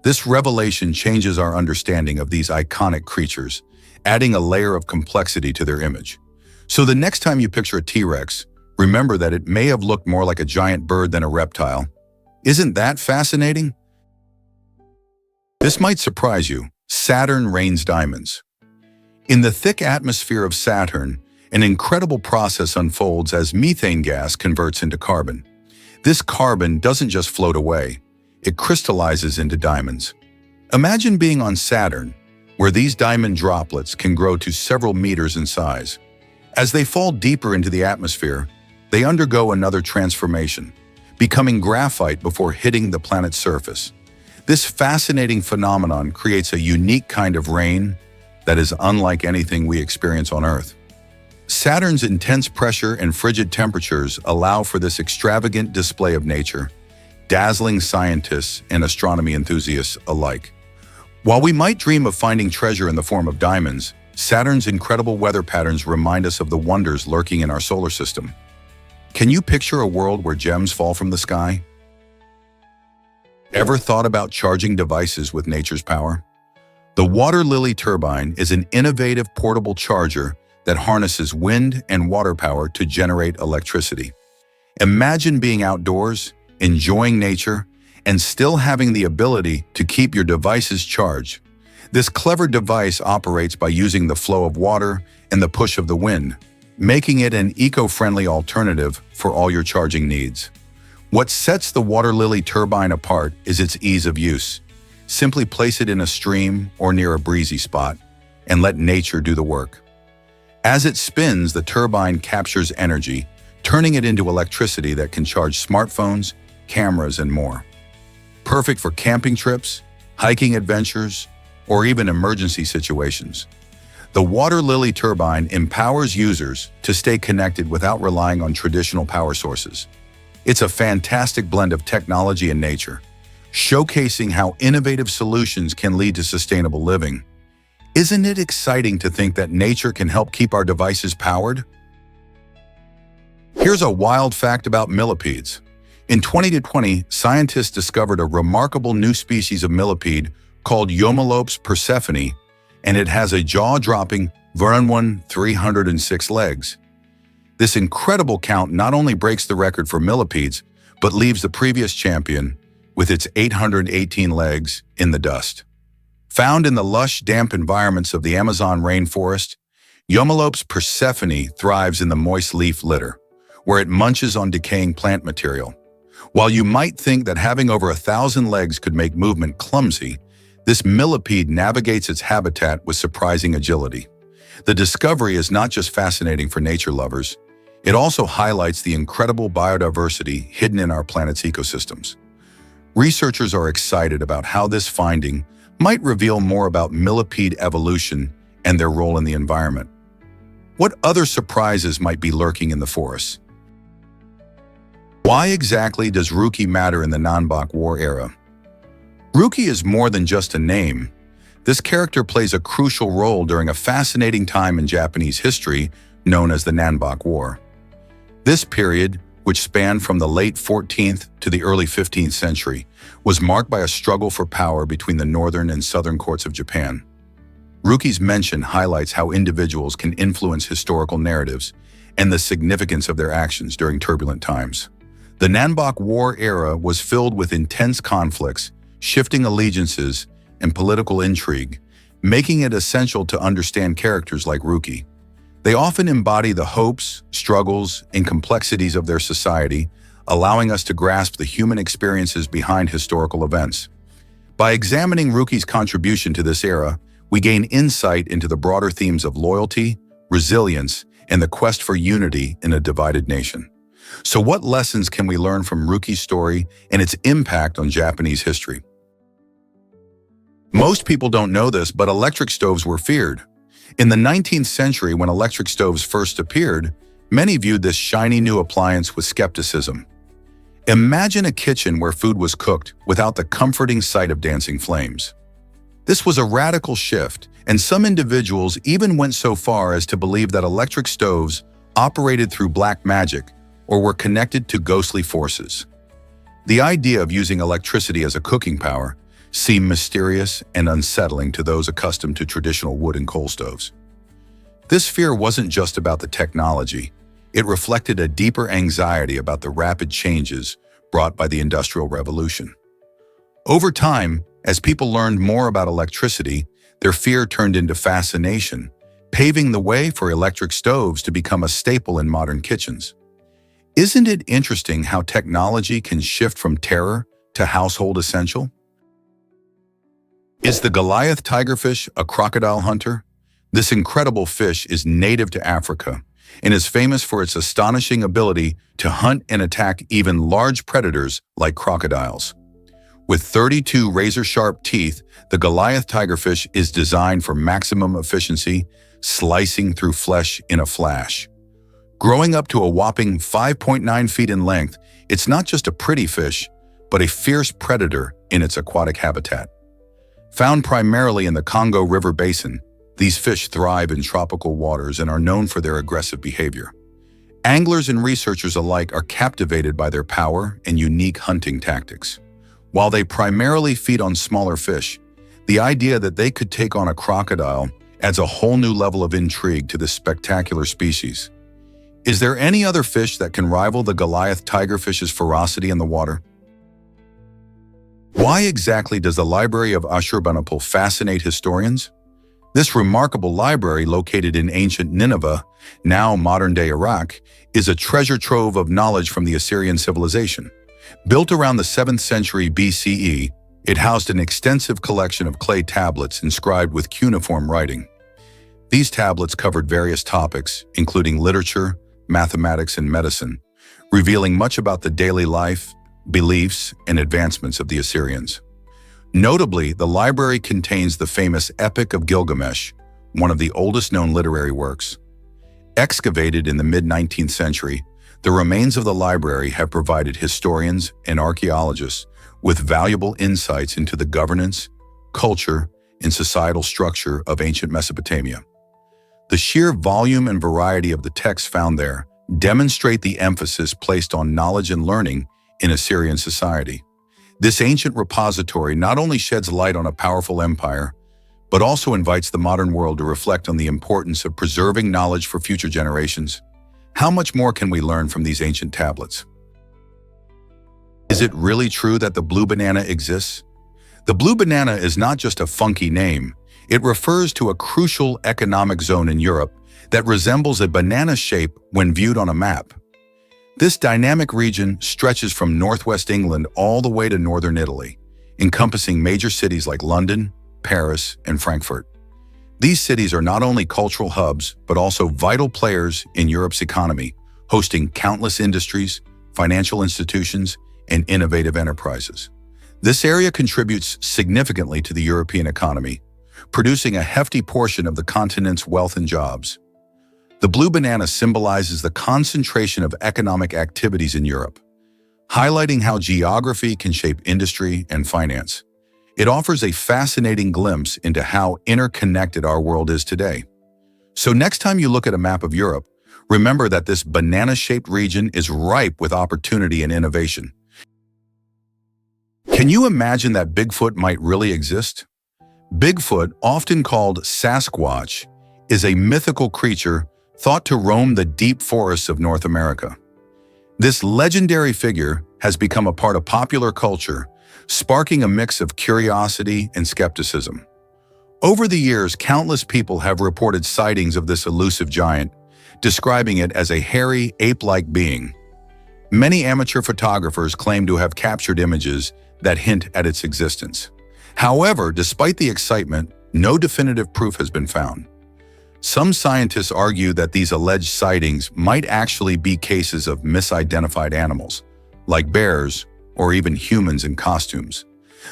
This revelation changes our understanding of these iconic creatures, adding a layer of complexity to their image. So the next time you picture a T-Rex, remember that it may have looked more like a giant bird than a reptile. Isn't that fascinating? This might surprise you. Saturn rains diamonds. In the thick atmosphere of Saturn, an incredible process unfolds as methane gas converts into carbon. This carbon doesn't just float away, it crystallizes into diamonds. Imagine being on Saturn, where these diamond droplets can grow to several meters in size. As they fall deeper into the atmosphere, they undergo another transformation, becoming graphite before hitting the planet's surface. This fascinating phenomenon creates a unique kind of rain that is unlike anything we experience on Earth. Saturn's intense pressure and frigid temperatures allow for this extravagant display of nature, dazzling scientists and astronomy enthusiasts alike. While we might dream of finding treasure in the form of diamonds, Saturn's incredible weather patterns remind us of the wonders lurking in our solar system. Can you picture a world where gems fall from the sky? Ever thought about charging devices with nature's power? The water lily turbine is an innovative portable charger that harnesses wind and water power to generate electricity. Imagine being outdoors, enjoying nature, and still having the ability to keep your devices charged. This clever device operates by using the flow of water and the push of the wind, making it an eco-friendly alternative for all your charging needs. What sets the water lily turbine apart is its ease of use. Simply place it in a stream or near a breezy spot and let nature do the work. As it spins, the turbine captures energy, turning it into electricity that can charge smartphones, cameras, and more. Perfect for camping trips, hiking adventures, or even emergency situations. The water lily turbine empowers users to stay connected without relying on traditional power sources. It's a fantastic blend of technology and nature, showcasing how innovative solutions can lead to sustainable living. Isn't it exciting to think that nature can help keep our devices powered? Here's a wild fact about millipedes. In 2020, scientists discovered a remarkable new species of millipede called Eumolopes persephone, and it has a jaw-dropping 306 legs. This incredible count not only breaks the record for millipedes, but leaves the previous champion, with its 818 legs, in the dust. Found in the lush, damp environments of the Amazon rainforest, Eumolopes persephone thrives in the moist leaf litter, where it munches on decaying plant material. While you might think that having over 1,000 legs could make movement clumsy, this millipede navigates its habitat with surprising agility. The discovery is not just fascinating for nature lovers, it also highlights the incredible biodiversity hidden in our planet's ecosystems. Researchers are excited about how this finding might reveal more about millipede evolution and their role in the environment. What other surprises might be lurking in the forest? Why exactly does Rookie matter in the Nanbak War era? Rookie is more than just a name. This character plays a crucial role during a fascinating time in Japanese history known as the Nanbok War. This period, which spanned from the late 14th to the early 15th century, was marked by a struggle for power between the northern and southern courts of Japan. Ruki's mention highlights how individuals can influence historical narratives and the significance of their actions during turbulent times. The Nanbok War era was filled with intense conflicts, shifting allegiances, and political intrigue, making it essential to understand characters like Ruki. They often embody the hopes, struggles, and complexities of their society, allowing us to grasp the human experiences behind historical events. By examining Ruki's contribution to this era, we gain insight into the broader themes of loyalty, resilience, and the quest for unity in a divided nation. So what lessons can we learn from Ruki's story and its impact on Japanese history? Most people don't know this, but electric stoves were feared. In the 19th century, when electric stoves first appeared, many viewed this shiny new appliance with skepticism. Imagine a kitchen where food was cooked without the comforting sight of dancing flames. This was a radical shift, and some individuals even went so far as to believe that electric stoves operated through black magic or were connected to ghostly forces. The idea of using electricity as a cooking power seemed mysterious and unsettling to those accustomed to traditional wood and coal stoves. This fear wasn't just about the technology. It reflected a deeper anxiety about the rapid changes brought by the Industrial Revolution. Over time, as people learned more about electricity, their fear turned into fascination, paving the way for electric stoves to become a staple in modern kitchens. Isn't it interesting how technology can shift from terror to household essential? Is the Goliath tigerfish a crocodile hunter? This incredible fish is native to Africa and is famous for its astonishing ability to hunt and attack even large predators like crocodiles. With 32 razor-sharp teeth, the Goliath tigerfish is designed for maximum efficiency, slicing through flesh in a flash. Growing up to a whopping 5.9 feet in length, it's not just a pretty fish, but a fierce predator in its aquatic habitat. Found primarily in the Congo River Basin, these fish thrive in tropical waters and are known for their aggressive behavior. Anglers and researchers alike are captivated by their power and unique hunting tactics. While they primarily feed on smaller fish, the idea that they could take on a crocodile adds a whole new level of intrigue to this spectacular species. Is there any other fish that can rival the Goliath tigerfish's ferocity in the water? Why exactly does the Library of Ashurbanipal fascinate historians? This remarkable library, located in ancient Nineveh, now modern-day Iraq, is a treasure trove of knowledge from the Assyrian civilization. Built around the 7th century BCE, it housed an extensive collection of clay tablets inscribed with cuneiform writing. These tablets covered various topics, including literature, mathematics, and medicine, revealing much about the daily life, beliefs, and advancements of the Assyrians. Notably, the library contains the famous Epic of Gilgamesh, one of the oldest known literary works. Excavated in the mid-19th century, the remains of the library have provided historians and archaeologists with valuable insights into the governance, culture, and societal structure of ancient Mesopotamia. The sheer volume and variety of the texts found there demonstrate the emphasis placed on knowledge and learning in Assyrian society. This ancient repository not only sheds light on a powerful empire, but also invites the modern world to reflect on the importance of preserving knowledge for future generations. How much more can we learn from these ancient tablets? Is it really true that the blue banana exists? The blue banana is not just a funky name. It refers to a crucial economic zone in Europe that resembles a banana shape when viewed on a map. This dynamic region stretches from northwest England all the way to northern Italy, encompassing major cities like London, Paris, and Frankfurt. These cities are not only cultural hubs, but also vital players in Europe's economy, hosting countless industries, financial institutions, and innovative enterprises. This area contributes significantly to the European economy, producing a hefty portion of the continent's wealth and jobs. The blue banana symbolizes the concentration of economic activities in Europe, highlighting how geography can shape industry and finance. It offers a fascinating glimpse into how interconnected our world is today. So next time you look at a map of Europe, remember that this banana-shaped region is ripe with opportunity and innovation. Can you imagine that Bigfoot might really exist? Bigfoot, often called Sasquatch, is a mythical creature thought to roam the deep forests of North America. This legendary figure has become a part of popular culture, sparking a mix of curiosity and skepticism. Over the years, countless people have reported sightings of this elusive giant, describing it as a hairy, ape-like being. Many amateur photographers claim to have captured images that hint at its existence. However, despite the excitement, no definitive proof has been found. Some scientists argue that these alleged sightings might actually be cases of misidentified animals, like bears or even humans in costumes.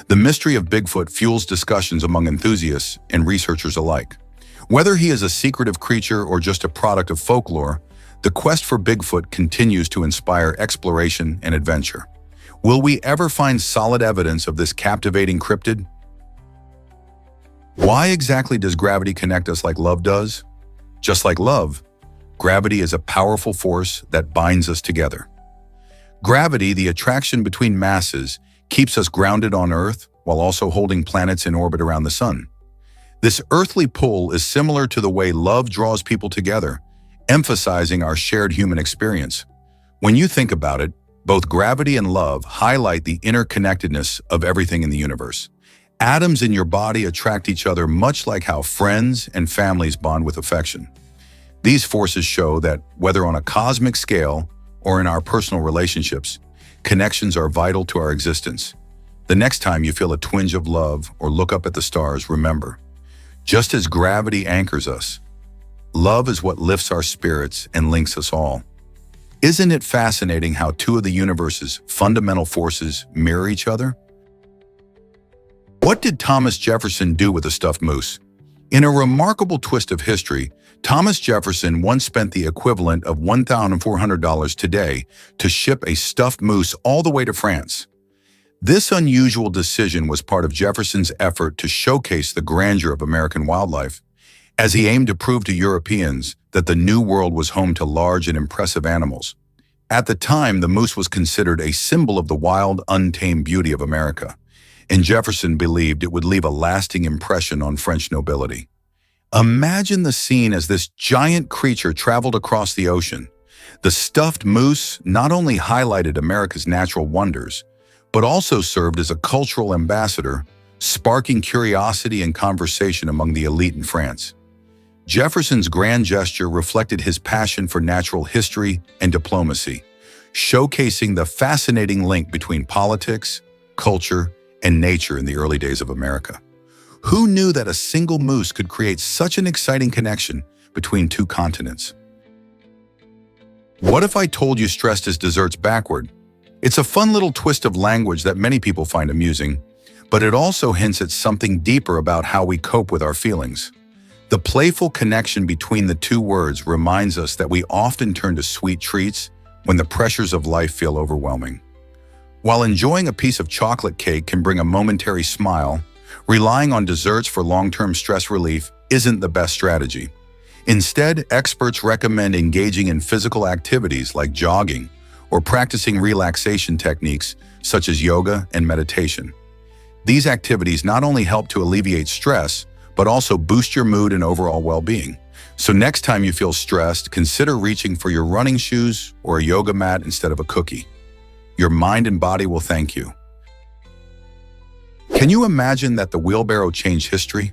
The mystery of Bigfoot fuels discussions among enthusiasts and researchers alike. Whether he is a secretive creature or just a product of folklore, the quest for Bigfoot continues to inspire exploration and adventure. Will we ever find solid evidence of this captivating cryptid? Why exactly does gravity connect us like love does? Just like love, gravity is a powerful force that binds us together. Gravity, the attraction between masses, keeps us grounded on Earth while also holding planets in orbit around the Sun. This earthly pull is similar to the way love draws people together, emphasizing our shared human experience. When you think about it, both gravity and love highlight the interconnectedness of everything in the universe. Atoms in your body attract each other much like how friends and families bond with affection. These forces show that, whether on a cosmic scale or in our personal relationships, connections are vital to our existence. The next time you feel a twinge of love or look up at the stars, remember, just as gravity anchors us, love is what lifts our spirits and links us all. Isn't it fascinating how two of the universe's fundamental forces mirror each other? What did Thomas Jefferson do with a stuffed moose? In a remarkable twist of history, Thomas Jefferson once spent the equivalent of $1,400 today to ship a stuffed moose all the way to France. This unusual decision was part of Jefferson's effort to showcase the grandeur of American wildlife, as he aimed to prove to Europeans that the New World was home to large and impressive animals. At the time, the moose was considered a symbol of the wild, untamed beauty of America, and Jefferson believed it would leave a lasting impression on French nobility. Imagine the scene as this giant creature traveled across the ocean. The stuffed moose not only highlighted America's natural wonders, but also served as a cultural ambassador, sparking curiosity and conversation among the elite in France. Jefferson's grand gesture reflected his passion for natural history and diplomacy, showcasing the fascinating link between politics, culture, and nature in the early days of America. Who knew that a single moose could create such an exciting connection between two continents? What if I told you stressed is desserts backward? It's a fun little twist of language that many people find amusing, but it also hints at something deeper about how we cope with our feelings. The playful connection between the two words reminds us that we often turn to sweet treats when the pressures of life feel overwhelming. While enjoying a piece of chocolate cake can bring a momentary smile, relying on desserts for long-term stress relief isn't the best strategy. Instead, experts recommend engaging in physical activities like jogging or practicing relaxation techniques such as yoga and meditation. These activities not only help to alleviate stress, but also boost your mood and overall well-being. So next time you feel stressed, consider reaching for your running shoes or a yoga mat instead of a cookie. Your mind and body will thank you. Can you imagine that the wheelbarrow changed history?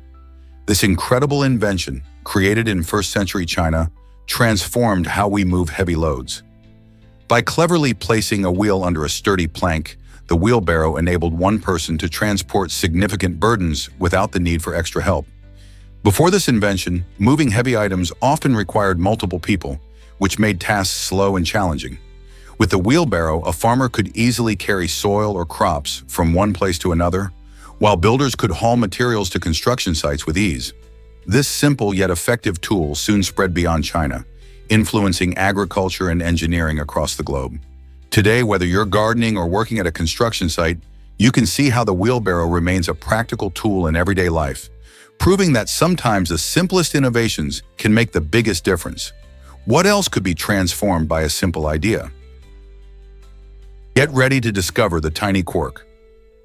This incredible invention, created in first century China, transformed how we move heavy loads. By cleverly placing a wheel under a sturdy plank, the wheelbarrow enabled one person to transport significant burdens without the need for extra help. Before this invention, moving heavy items often required multiple people, which made tasks slow and challenging. With the wheelbarrow, a farmer could easily carry soil or crops from one place to another, while builders could haul materials to construction sites with ease. This simple yet effective tool soon spread beyond China, influencing agriculture and engineering across the globe. Today, whether you're gardening or working at a construction site, You can see how the wheelbarrow remains a practical tool in everyday life, proving that sometimes the simplest innovations can make the biggest difference. What else could be transformed by a simple idea? Get ready to discover the tiny quark.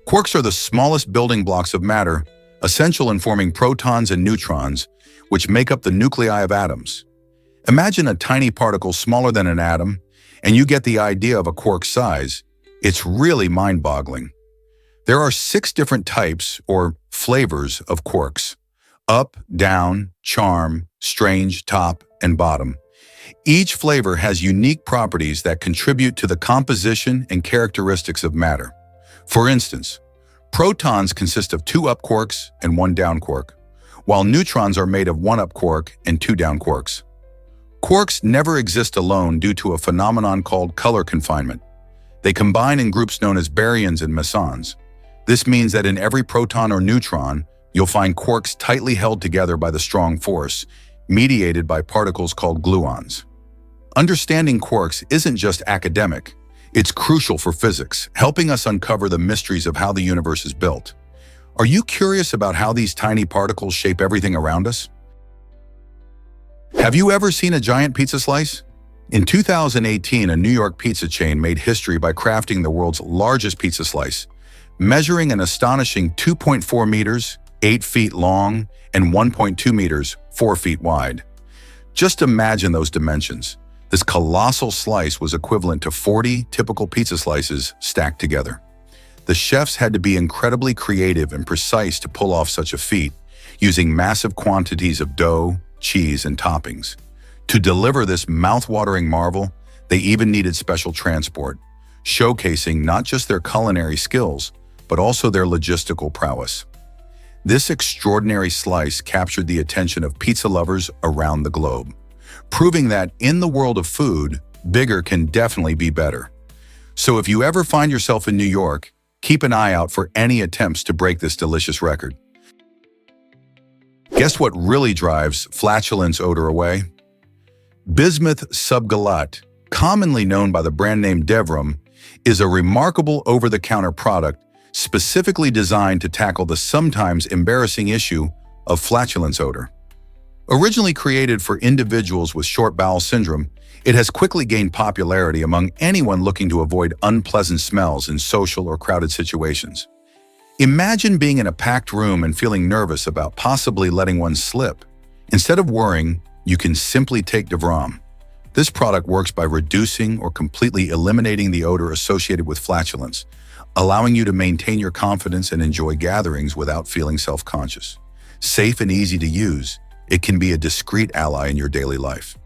Quarks are the smallest building blocks of matter, essential in forming protons and neutrons, which make up the nuclei of atoms. Imagine a tiny particle smaller than an atom, and you get the idea of a quark size. It's really mind-boggling. There are 6 different types, or flavors, of quarks: up, down, charm, strange, top, and bottom. Each flavor has unique properties that contribute to the composition and characteristics of matter. For instance, protons consist of 2 up quarks and 1 down quark, while neutrons are made of 1 up quark and 2 down quarks. Quarks never exist alone due to a phenomenon called color confinement. They combine in groups known as baryons and mesons. This means that in every proton or neutron, you'll find quarks tightly held together by the strong force, mediated by particles called gluons. Understanding quarks isn't just academic, it's crucial for physics, helping us uncover the mysteries of how the universe is built. Are you curious about how these tiny particles shape everything around us? Have you ever seen a giant pizza slice? In 2018, a New York pizza chain made history by crafting the world's largest pizza slice, measuring an astonishing 2.4 meters, 8 feet long, and 1.2 meters, 4 feet wide. Just imagine those dimensions. This colossal slice was equivalent to 40 typical pizza slices stacked together. The chefs had to be incredibly creative and precise to pull off such a feat, using massive quantities of dough, cheese, and toppings. To deliver this mouth-watering marvel, they even needed special transport, showcasing not just their culinary skills, but also their logistical prowess. This extraordinary slice captured the attention of pizza lovers around the globe, proving that in the world of food, bigger can definitely be better. So if you ever find yourself in New York, keep an eye out for any attempts to break this delicious record. Guess what really drives flatulence odor away? Bismuth subgalate, commonly known by the brand name Devrum, is a remarkable over-the-counter product specifically designed to tackle the sometimes embarrassing issue of flatulence odor. Originally created for individuals with short bowel syndrome, it has quickly gained popularity among anyone looking to avoid unpleasant smells in social or crowded situations. Imagine being in a packed room and feeling nervous about possibly letting one slip. Instead of worrying, you can simply take Devrum. This product works by reducing or completely eliminating the odor associated with flatulence, allowing you to maintain your confidence and enjoy gatherings without feeling self-conscious. Safe and easy to use, it can be a discreet ally in your daily life.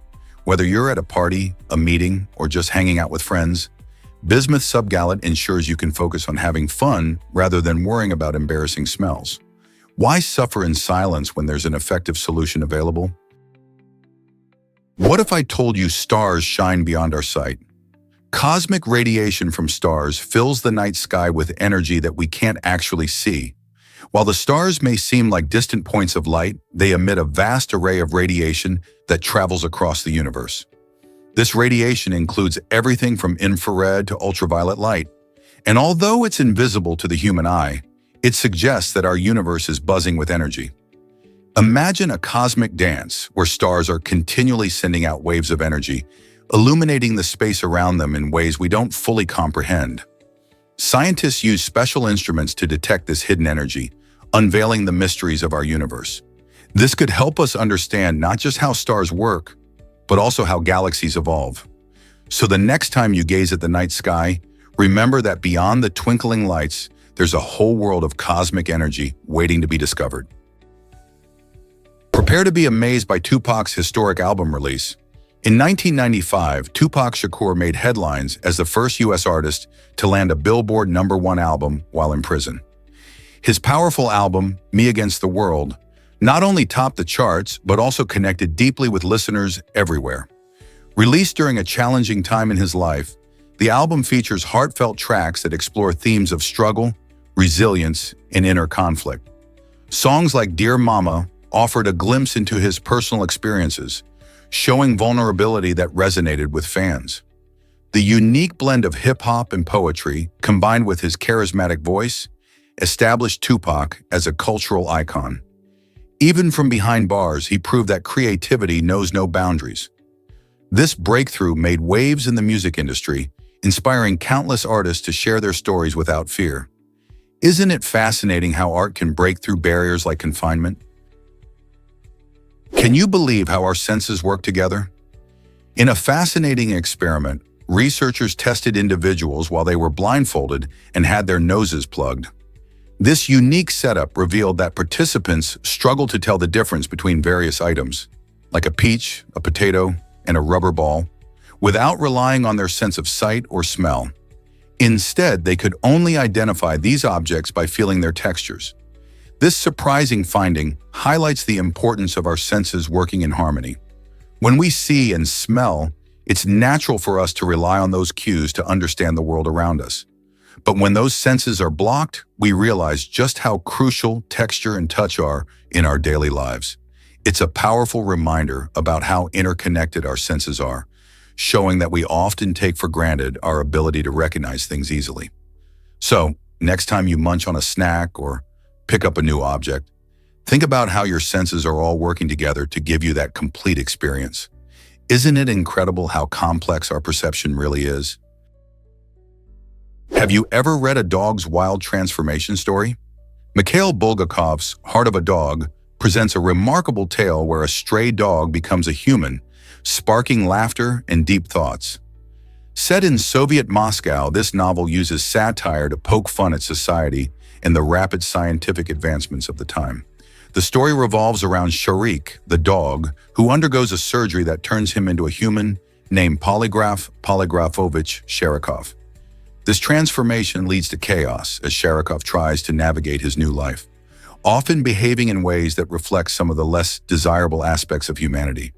Whether you're at a party, a meeting, or just hanging out with friends, bismuth subgalate ensures you can focus on having fun rather than worrying about embarrassing smells. Why suffer in silence when there's an effective solution available? What if I told you stars shine beyond our sight? Cosmic radiation from stars fills the night sky with energy that we can't actually see. While the stars may seem like distant points of light, they emit a vast array of radiation that travels across the universe. This radiation includes everything from infrared to ultraviolet light. And although it's invisible to the human eye, it suggests that our universe is buzzing with energy. Imagine a cosmic dance where stars are continually sending out waves of energy, illuminating the space around them in ways we don't fully comprehend. Scientists use special instruments to detect this hidden energy, unveiling the mysteries of our universe. This could help us understand not just how stars work, but also how galaxies evolve. So the next time you gaze at the night sky, remember that beyond the twinkling lights, there's a whole world of cosmic energy waiting to be discovered. Prepare to be amazed by Tupac's historic album release. In 1995, Tupac Shakur made headlines as the first U.S. artist to land a Billboard #1 album while in prison. His powerful album, Me Against the World, not only topped the charts, but also connected deeply with listeners everywhere. Released during a challenging time in his life, the album features heartfelt tracks that explore themes of struggle, resilience, and inner conflict. Songs like Dear Mama offered a glimpse into his personal experiences, showing vulnerability that resonated with fans. The unique blend of hip-hop and poetry, combined with his charismatic voice, established Tupac as a cultural icon. Even from behind bars, he proved that creativity knows no boundaries. This breakthrough made waves in the music industry, inspiring countless artists to share their stories without fear. Isn't it fascinating how art can break through barriers like confinement? Can you believe how our senses work together? In a fascinating experiment, researchers tested individuals while they were blindfolded and had their noses plugged. This unique setup revealed that participants struggled to tell the difference between various items, like a peach, a potato, and a rubber ball, without relying on their sense of sight or smell. Instead, they could only identify these objects by feeling their textures. This surprising finding highlights the importance of our senses working in harmony. When we see and smell, it's natural for us to rely on those cues to understand the world around us. But when those senses are blocked, we realize just how crucial texture and touch are in our daily lives. It's a powerful reminder about how interconnected our senses are, showing that we often take for granted our ability to recognize things easily. So, next time you munch on a snack or pick up a new object, think about how your senses are all working together to give you that complete experience. Isn't it incredible how complex our perception really is? Have you ever read a dog's wild transformation story? Mikhail Bulgakov's Heart of a Dog presents a remarkable tale where a stray dog becomes a human, sparking laughter and deep thoughts. Set in Soviet Moscow, this novel uses satire to poke fun at society and the rapid scientific advancements of the time. The story revolves around Sharik, the dog, who undergoes a surgery that turns him into a human named Polygrafovich Sharikov. This transformation leads to chaos as Sharikov tries to navigate his new life, often behaving in ways that reflect some of the less desirable aspects of humanity.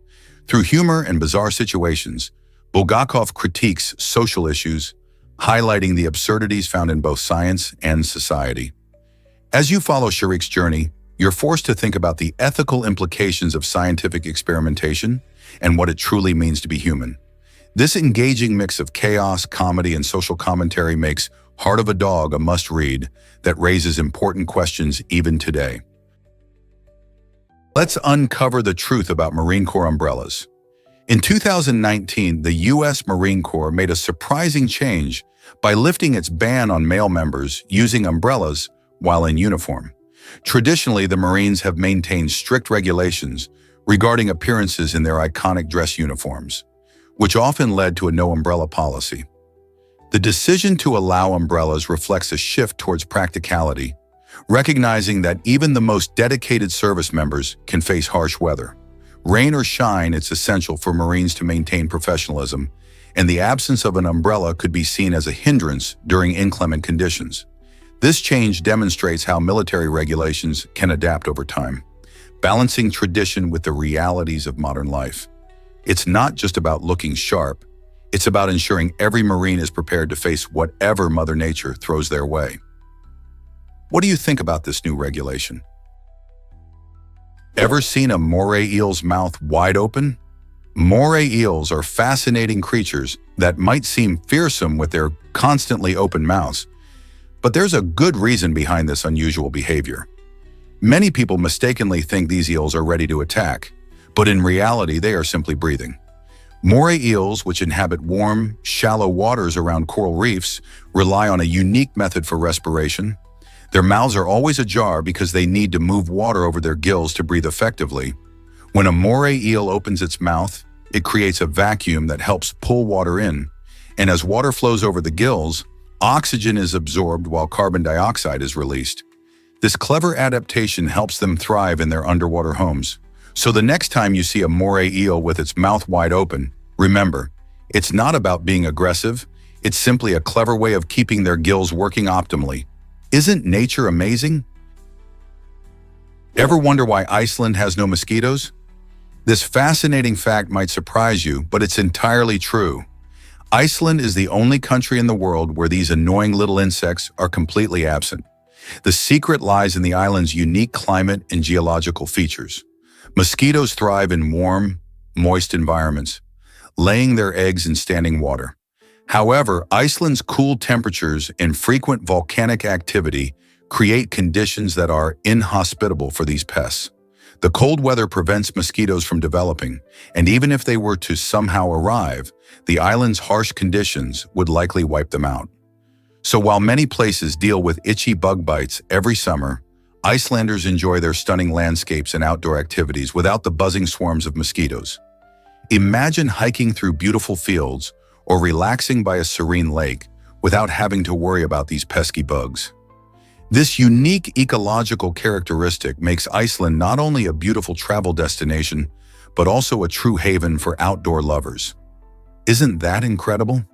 Through humor and bizarre situations, Bulgakov critiques social issues, highlighting the absurdities found in both science and society. As you follow Sharik's journey, you're forced to think about the ethical implications of scientific experimentation and what it truly means to be human. This engaging mix of chaos, comedy, and social commentary makes Heart of a Dog a must-read that raises important questions even today. Let's uncover the truth about Marine Corps umbrellas. In 2019, the U.S. Marine Corps made a surprising change by lifting its ban on male members using umbrellas while in uniform. Traditionally, the Marines have maintained strict regulations regarding appearances in their iconic dress uniforms, which often led to a no-umbrella policy. The decision to allow umbrellas reflects a shift towards practicality, recognizing that even the most dedicated service members can face harsh weather. Rain or shine, it's essential for Marines to maintain professionalism, and the absence of an umbrella could be seen as a hindrance during inclement conditions. This change demonstrates how military regulations can adapt over time, balancing tradition with the realities of modern life. It's not just about looking sharp, it's about ensuring every Marine is prepared to face whatever Mother Nature throws their way. What do you think about this new regulation? Ever seen a moray eel's mouth wide open? Moray eels are fascinating creatures that might seem fearsome with their constantly open mouths, but there's a good reason behind this unusual behavior. Many people mistakenly think these eels are ready to attack, but in reality, they are simply breathing. Moray eels, which inhabit warm, shallow waters around coral reefs, rely on a unique method for respiration. Their mouths are always ajar because they need to move water over their gills to breathe effectively. When a moray eel opens its mouth, it creates a vacuum that helps pull water in, and as water flows over the gills, oxygen is absorbed while carbon dioxide is released. This clever adaptation helps them thrive in their underwater homes. So the next time you see a moray eel with its mouth wide open, remember, it's not about being aggressive, it's simply a clever way of keeping their gills working optimally. Isn't nature amazing? Ever wonder why Iceland has no mosquitoes? This fascinating fact might surprise you, but it's entirely true. Iceland is the only country in the world where these annoying little insects are completely absent. The secret lies in the island's unique climate and geological features. Mosquitoes thrive in warm, moist environments, laying their eggs in standing water. However, Iceland's cool temperatures and frequent volcanic activity create conditions that are inhospitable for these pests. The cold weather prevents mosquitoes from developing, and even if they were to somehow arrive, the island's harsh conditions would likely wipe them out. So while many places deal with itchy bug bites every summer, Icelanders enjoy their stunning landscapes and outdoor activities without the buzzing swarms of mosquitoes. Imagine hiking through beautiful fields or relaxing by a serene lake without having to worry about these pesky bugs. This unique ecological characteristic makes Iceland not only a beautiful travel destination, but also a true haven for outdoor lovers. Isn't that incredible?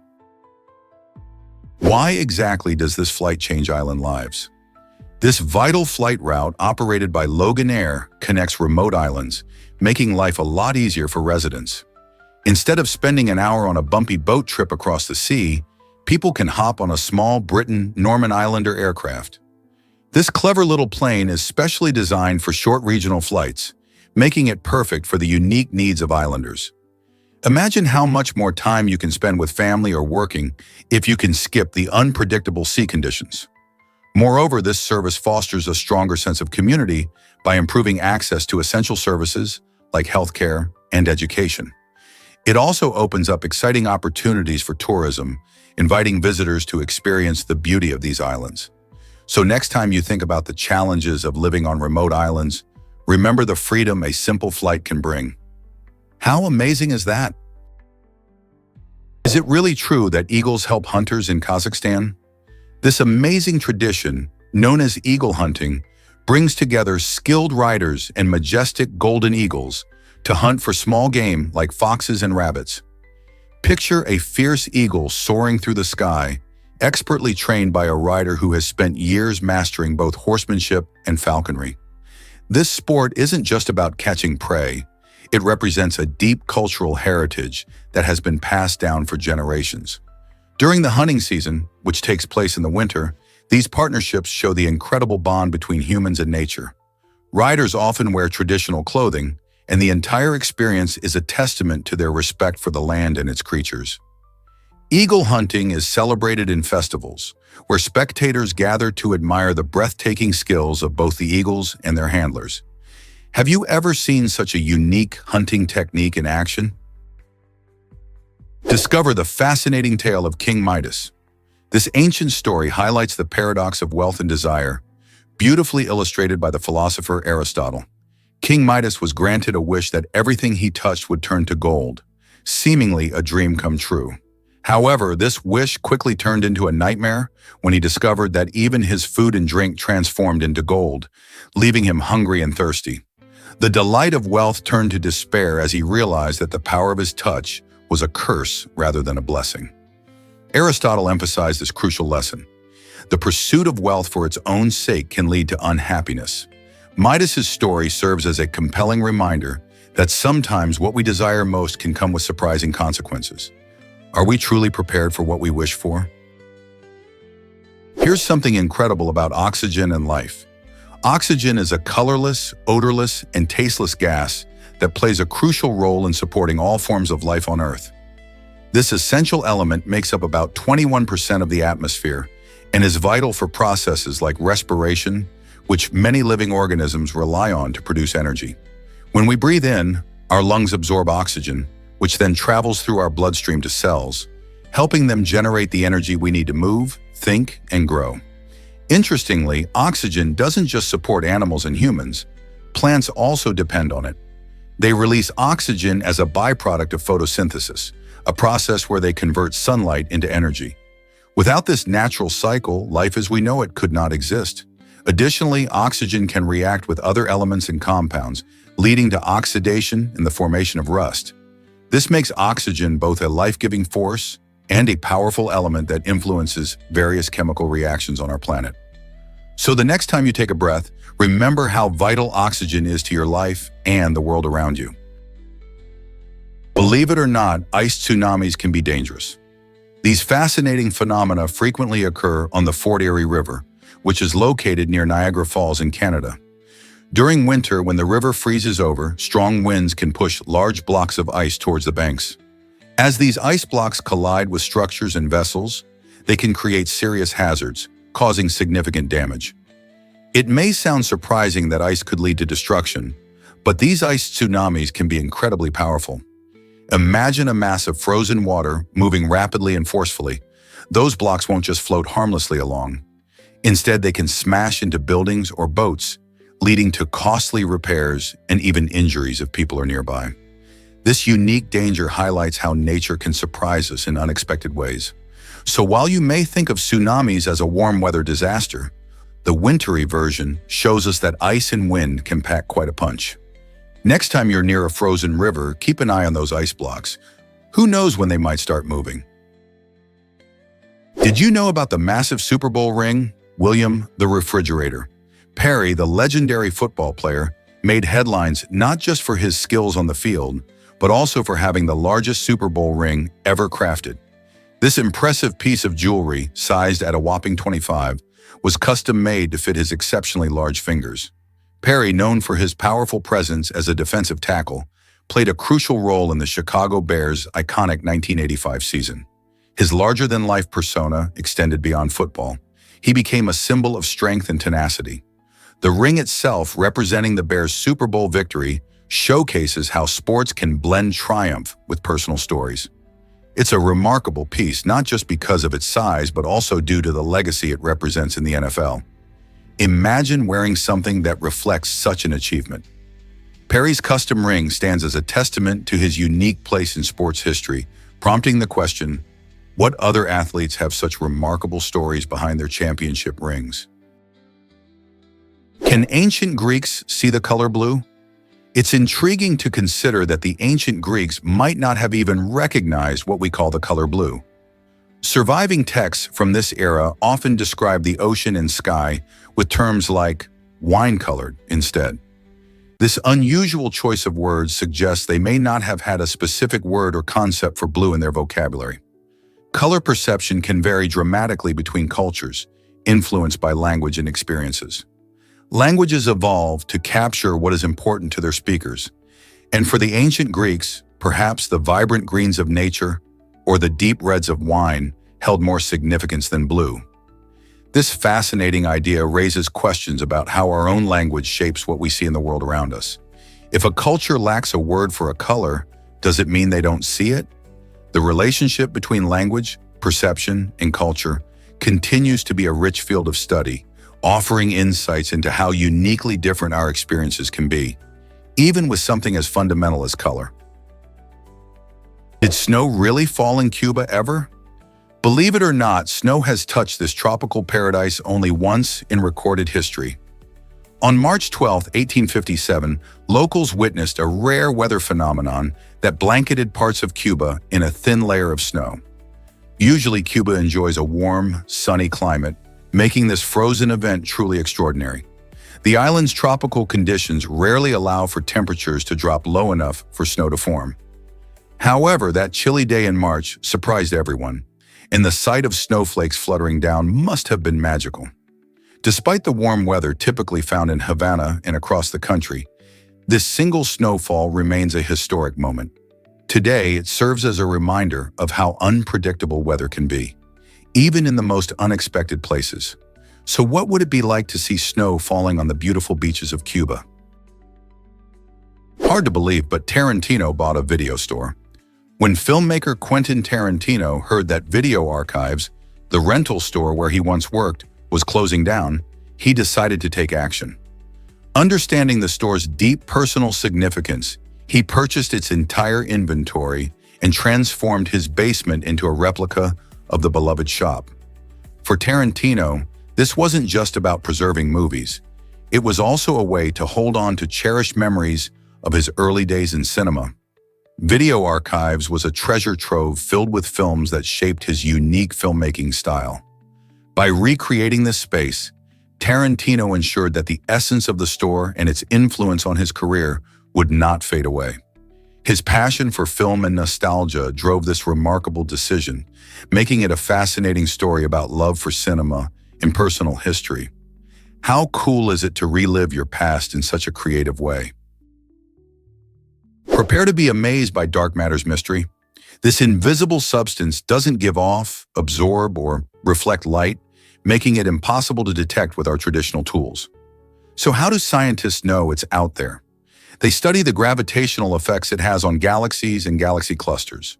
Why exactly does this flight change island lives? This vital flight route operated by Logan Air connects remote islands, making life a lot easier for residents. Instead of spending an hour on a bumpy boat trip across the sea, people can hop on a small Britain Norman Islander aircraft. This clever little plane is specially designed for short regional flights, making it perfect for the unique needs of islanders. Imagine how much more time you can spend with family or working if you can skip the unpredictable sea conditions. Moreover, this service fosters a stronger sense of community by improving access to essential services like healthcare and education. It also opens up exciting opportunities for tourism, inviting visitors to experience the beauty of these islands. So next time you think about the challenges of living on remote islands, remember the freedom a simple flight can bring. How amazing is that? Is it really true that eagles help hunters in Kazakhstan? This amazing tradition, known as eagle hunting, brings together skilled riders and majestic golden eagles to hunt for small game like foxes and rabbits. Picture a fierce eagle soaring through the sky, expertly trained by a rider who has spent years mastering both horsemanship and falconry. This sport isn't just about catching prey. It represents a deep cultural heritage that has been passed down for generations. During the hunting season, which takes place in the winter, these partnerships show the incredible bond between humans and nature. Riders often wear traditional clothing, and the entire experience is a testament to their respect for the land and its creatures. Eagle hunting is celebrated in festivals, where spectators gather to admire the breathtaking skills of both the eagles and their handlers. Have you ever seen such a unique hunting technique in action? Discover the fascinating tale of King Midas. This ancient story highlights the paradox of wealth and desire, beautifully illustrated by the philosopher Aristotle. King Midas was granted a wish that everything he touched would turn to gold, seemingly a dream come true. However, this wish quickly turned into a nightmare when he discovered that even his food and drink transformed into gold, leaving him hungry and thirsty. The delight of wealth turned to despair as he realized that the power of his touch was a curse rather than a blessing. Aristotle emphasized this crucial lesson. The pursuit of wealth for its own sake can lead to unhappiness. Midas's story serves as a compelling reminder that sometimes what we desire most can come with surprising consequences. Are we truly prepared for what we wish for? Here's something incredible about oxygen and life. Oxygen is a colorless, odorless, and tasteless gas that plays a crucial role in supporting all forms of life on Earth. This essential element makes up about 21% of the atmosphere and is vital for processes like respiration, which many living organisms rely on to produce energy. When we breathe in, our lungs absorb oxygen, which then travels through our bloodstream to cells, helping them generate the energy we need to move, think, and grow. Interestingly, oxygen doesn't just support animals and humans. Plants also depend on it. They release oxygen as a byproduct of photosynthesis, a process where they convert sunlight into energy. Without this natural cycle, life as we know it could not exist. Additionally, oxygen can react with other elements and compounds, leading to oxidation and the formation of rust. This makes oxygen both a life-giving force and a powerful element that influences various chemical reactions on our planet. So the next time you take a breath, remember how vital oxygen is to your life and the world around you. Believe it or not, ice tsunamis can be dangerous. These fascinating phenomena frequently occur on the Fort Erie River, which is located near Niagara Falls in Canada. During winter, when the river freezes over, strong winds can push large blocks of ice towards the banks. As these ice blocks collide with structures and vessels, they can create serious hazards, causing significant damage. It may sound surprising that ice could lead to destruction, but these ice tsunamis can be incredibly powerful. Imagine a mass of frozen water moving rapidly and forcefully. Those blocks won't just float harmlessly along. Instead, they can smash into buildings or boats, leading to costly repairs and even injuries if people are nearby. This unique danger highlights how nature can surprise us in unexpected ways. So while you may think of tsunamis as a warm weather disaster, the wintry version shows us that ice and wind can pack quite a punch. Next time you're near a frozen river, keep an eye on those ice blocks. Who knows when they might start moving? Did you know about the massive Super Bowl ring? William the Refrigerator Perry, the legendary football player, made headlines not just for his skills on the field, but also for having the largest Super Bowl ring ever crafted. This impressive piece of jewelry, sized at a whopping 25, was custom-made to fit his exceptionally large fingers. Perry, known for his powerful presence as a defensive tackle, played a crucial role in the Chicago Bears' iconic 1985 season. His larger-than-life persona extended beyond football. He became a symbol of strength and tenacity. The ring itself, representing the Bears' Super Bowl victory, showcases how sports can blend triumph with personal stories. It's a remarkable piece, not just because of its size, but also due to the legacy it represents in the NFL. Imagine wearing something that reflects such an achievement. Perry's custom ring stands as a testament to his unique place in sports history, prompting the question, what other athletes have such remarkable stories behind their championship rings? Can ancient Greeks see the color blue? It's intriguing to consider that the ancient Greeks might not have even recognized what we call the color blue. Surviving texts from this era often describe the ocean and sky with terms like wine-colored instead. This unusual choice of words suggests they may not have had a specific word or concept for blue in their vocabulary. Color perception can vary dramatically between cultures, influenced by language and experiences. Languages evolved to capture what is important to their speakers, and for the ancient Greeks, perhaps the vibrant greens of nature or the deep reds of wine held more significance than blue. This fascinating idea raises questions about how our own language shapes what we see in the world around us. If a culture lacks a word for a color, does it mean they don't see it? The relationship between language, perception, and culture continues to be a rich field of study, offering insights into how uniquely different our experiences can be, even with something as fundamental as color. Did snow really fall in Cuba ever? Believe it or not, snow has touched this tropical paradise only once in recorded history. On March 12, 1857, locals witnessed a rare weather phenomenon that blanketed parts of Cuba in a thin layer of snow. Usually, Cuba enjoys a warm, sunny climate, making this frozen event truly extraordinary. The island's tropical conditions rarely allow for temperatures to drop low enough for snow to form. However, that chilly day in March surprised everyone, and the sight of snowflakes fluttering down must have been magical. Despite the warm weather typically found in Havana and across the country, this single snowfall remains a historic moment. Today, it serves as a reminder of how unpredictable weather can be, even in the most unexpected places. So what would it be like to see snow falling on the beautiful beaches of Cuba? Hard to believe, but Tarantino bought a video store. When filmmaker Quentin Tarantino heard that Video Archives, the rental store where he once worked, was closing down, he decided to take action. Understanding the store's deep personal significance, he purchased its entire inventory and transformed his basement into a replica of the beloved shop. For Tarantino, this wasn't just about preserving movies. It was also a way to hold on to cherished memories of his early days in cinema. Video Archives was a treasure trove filled with films that shaped his unique filmmaking style. By recreating this space, Tarantino ensured that the essence of the store and its influence on his career would not fade away. His passion for film and nostalgia drove this remarkable decision, making it a fascinating story about love for cinema and personal history. How cool is it to relive your past in such a creative way? Prepare to be amazed by dark matter's mystery. This invisible substance doesn't give off, absorb, or reflect light, making it impossible to detect with our traditional tools. So how do scientists know it's out there? They study the gravitational effects it has on galaxies and galaxy clusters.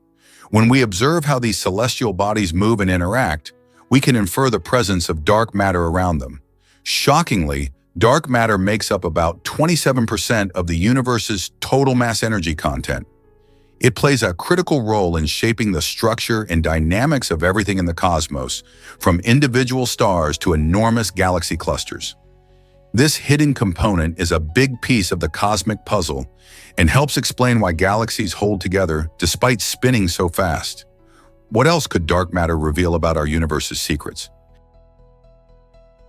When we observe how these celestial bodies move and interact, we can infer the presence of dark matter around them. Shockingly, dark matter makes up about 27% of the universe's total mass energy content. It plays a critical role in shaping the structure and dynamics of everything in the cosmos, from individual stars to enormous galaxy clusters. This hidden component is a big piece of the cosmic puzzle and helps explain why galaxies hold together despite spinning so fast. What else could dark matter reveal about our universe's secrets?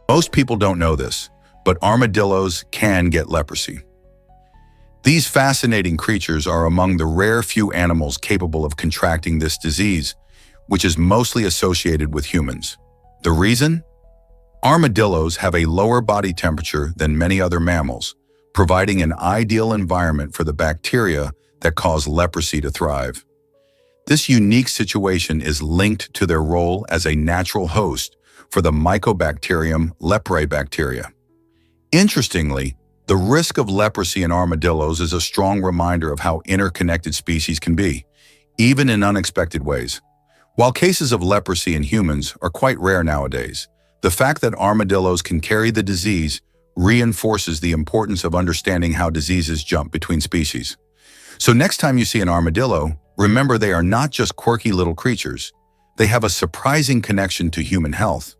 Most people don't know this, but armadillos can get leprosy. These fascinating creatures are among the rare few animals capable of contracting this disease, which is mostly associated with humans. The reason? Armadillos have a lower body temperature than many other mammals, providing an ideal environment for the bacteria that cause leprosy to thrive. This unique situation is linked to their role as a natural host for the Mycobacterium leprae bacteria. Interestingly, the risk of leprosy in armadillos is a strong reminder of how interconnected species can be, even in unexpected ways. While cases of leprosy in humans are quite rare nowadays, the fact that armadillos can carry the disease reinforces the importance of understanding how diseases jump between species. So next time you see an armadillo, remember they are not just quirky little creatures. They have a surprising connection to human health.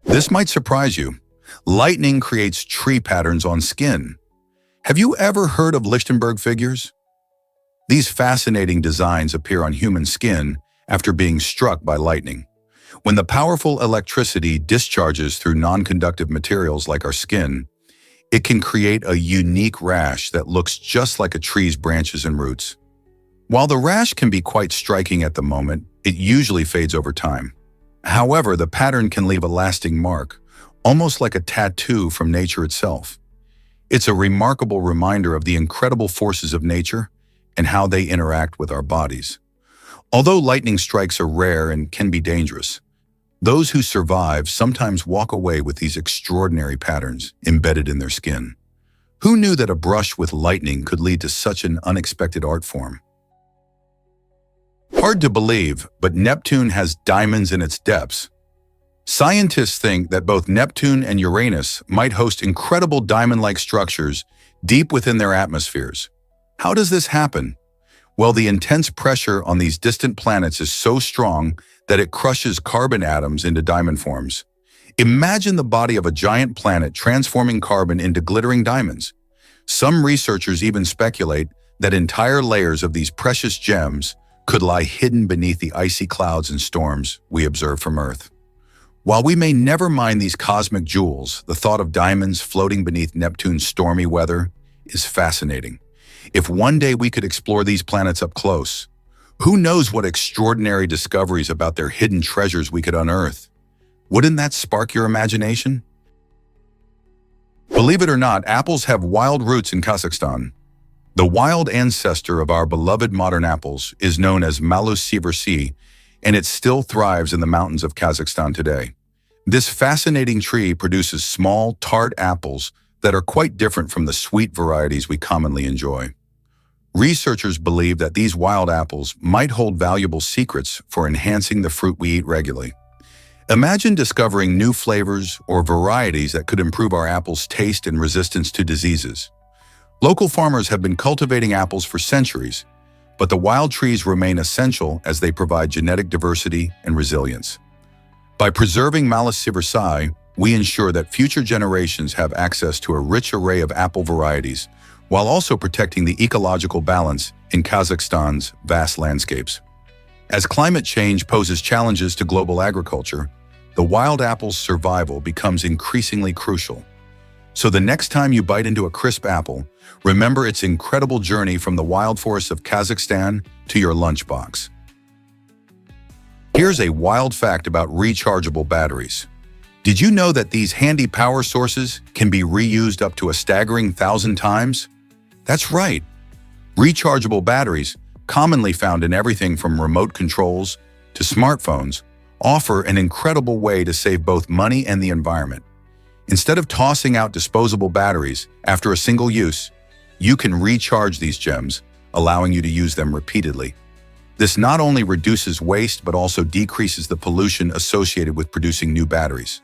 This might surprise you. Lightning creates tree patterns on skin. Have you ever heard of Lichtenberg figures? These fascinating designs appear on human skin after being struck by lightning. When the powerful electricity discharges through non-conductive materials like our skin, it can create a unique rash that looks just like a tree's branches and roots. While the rash can be quite striking at the moment, it usually fades over time. However, the pattern can leave a lasting mark, almost like a tattoo from nature itself. It's a remarkable reminder of the incredible forces of nature and how they interact with our bodies. Although lightning strikes are rare and can be dangerous, those who survive sometimes walk away with these extraordinary patterns embedded in their skin. Who knew that a brush with lightning could lead to such an unexpected art form? Hard to believe, but Neptune has diamonds in its depths. Scientists think that both Neptune and Uranus might host incredible diamond-like structures deep within their atmospheres. How does this happen? Well, the intense pressure on these distant planets is so strong that it crushes carbon atoms into diamond forms. Imagine the body of a giant planet transforming carbon into glittering diamonds. Some researchers even speculate that entire layers of these precious gems could lie hidden beneath the icy clouds and storms we observe from Earth. While we may never mine these cosmic jewels, the thought of diamonds floating beneath Neptune's stormy weather is fascinating. If one day we could explore these planets up close, who knows what extraordinary discoveries about their hidden treasures we could unearth? Wouldn't that spark your imagination? Believe it or not, apples have wild roots in Kazakhstan. The wild ancestor of our beloved modern apples is known as Malus sieversii, and it still thrives in the mountains of Kazakhstan today. This fascinating tree produces small, tart apples that are quite different from the sweet varieties we commonly enjoy. Researchers believe that these wild apples might hold valuable secrets for enhancing the fruit we eat regularly. Imagine discovering new flavors or varieties that could improve our apples' taste and resistance to diseases. Local farmers have been cultivating apples for centuries, but the wild trees remain essential as they provide genetic diversity and resilience. By preserving Malus sieversii, we ensure that future generations have access to a rich array of apple varieties, while also protecting the ecological balance in Kazakhstan's vast landscapes. As climate change poses challenges to global agriculture, the wild apple's survival becomes increasingly crucial. So the next time you bite into a crisp apple, remember its incredible journey from the wild forests of Kazakhstan to your lunchbox. Here's a wild fact about rechargeable batteries. Did you know that these handy power sources can be reused up to a staggering 1,000 times? That's right. Rechargeable batteries, commonly found in everything from remote controls to smartphones, offer an incredible way to save both money and the environment. Instead of tossing out disposable batteries after a single use, you can recharge these gems, allowing you to use them repeatedly. This not only reduces waste but also decreases the pollution associated with producing new batteries.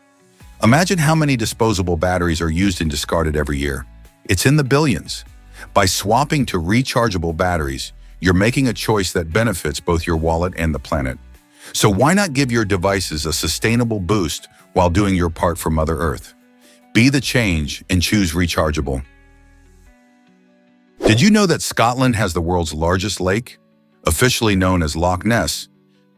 Imagine how many disposable batteries are used and discarded every year. It's in the billions. By swapping to rechargeable batteries, you're making a choice that benefits both your wallet and the planet. So why not give your devices a sustainable boost while doing your part for Mother Earth? Be the change and choose rechargeable. Did you know that Scotland has the world's largest lake? Officially known as Loch Ness,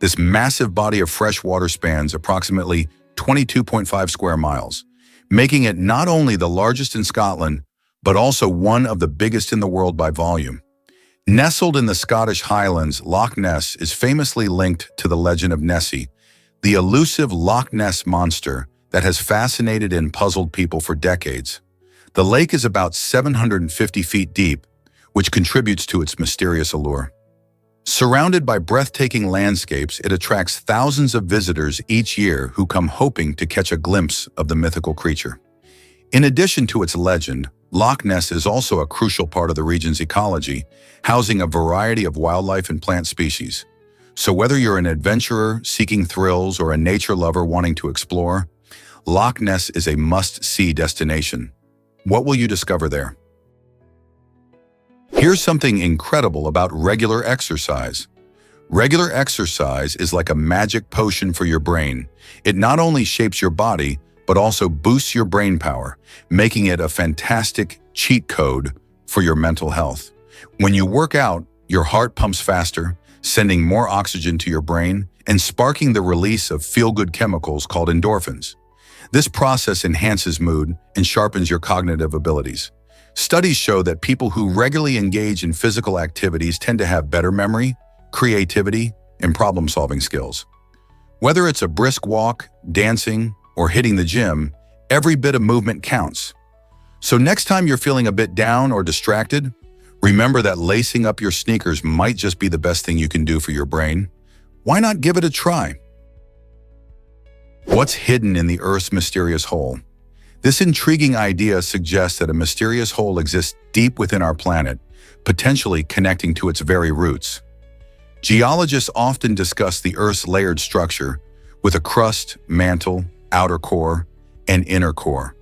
this massive body of fresh water spans approximately 22.5 square miles, making it not only the largest in Scotland, but also one of the biggest in the world by volume. Nestled in the Scottish Highlands, Loch Ness is famously linked to the legend of Nessie, the elusive Loch Ness monster that has fascinated and puzzled people for decades. The lake is about 750 feet deep, which contributes to its mysterious allure. Surrounded by breathtaking landscapes, it attracts thousands of visitors each year who come hoping to catch a glimpse of the mythical creature. In addition to its legend, Loch Ness is also a crucial part of the region's ecology, housing a variety of wildlife and plant species. So whether you're an adventurer seeking thrills or a nature lover wanting to explore, Loch Ness is a must-see destination. What will you discover there? Here's something incredible about regular exercise. Regular exercise is like a magic potion for your brain. It not only shapes your body, but also boosts your brain power, making it a fantastic cheat code for your mental health. When you work out, your heart pumps faster, sending more oxygen to your brain and sparking the release of feel-good chemicals called endorphins. This process enhances mood and sharpens your cognitive abilities. Studies show that people who regularly engage in physical activities tend to have better memory, creativity, and problem-solving skills. Whether it's a brisk walk, dancing, or hitting the gym, every bit of movement counts. So next time you're feeling a bit down or distracted, remember that lacing up your sneakers might just be the best thing you can do for your brain. Why not give it a try? What's hidden in the Earth's mysterious hole? This intriguing idea suggests that a mysterious hole exists deep within our planet, potentially connecting to its very roots. Geologists often discuss the Earth's layered structure, with a crust, mantle, outer core, and inner core.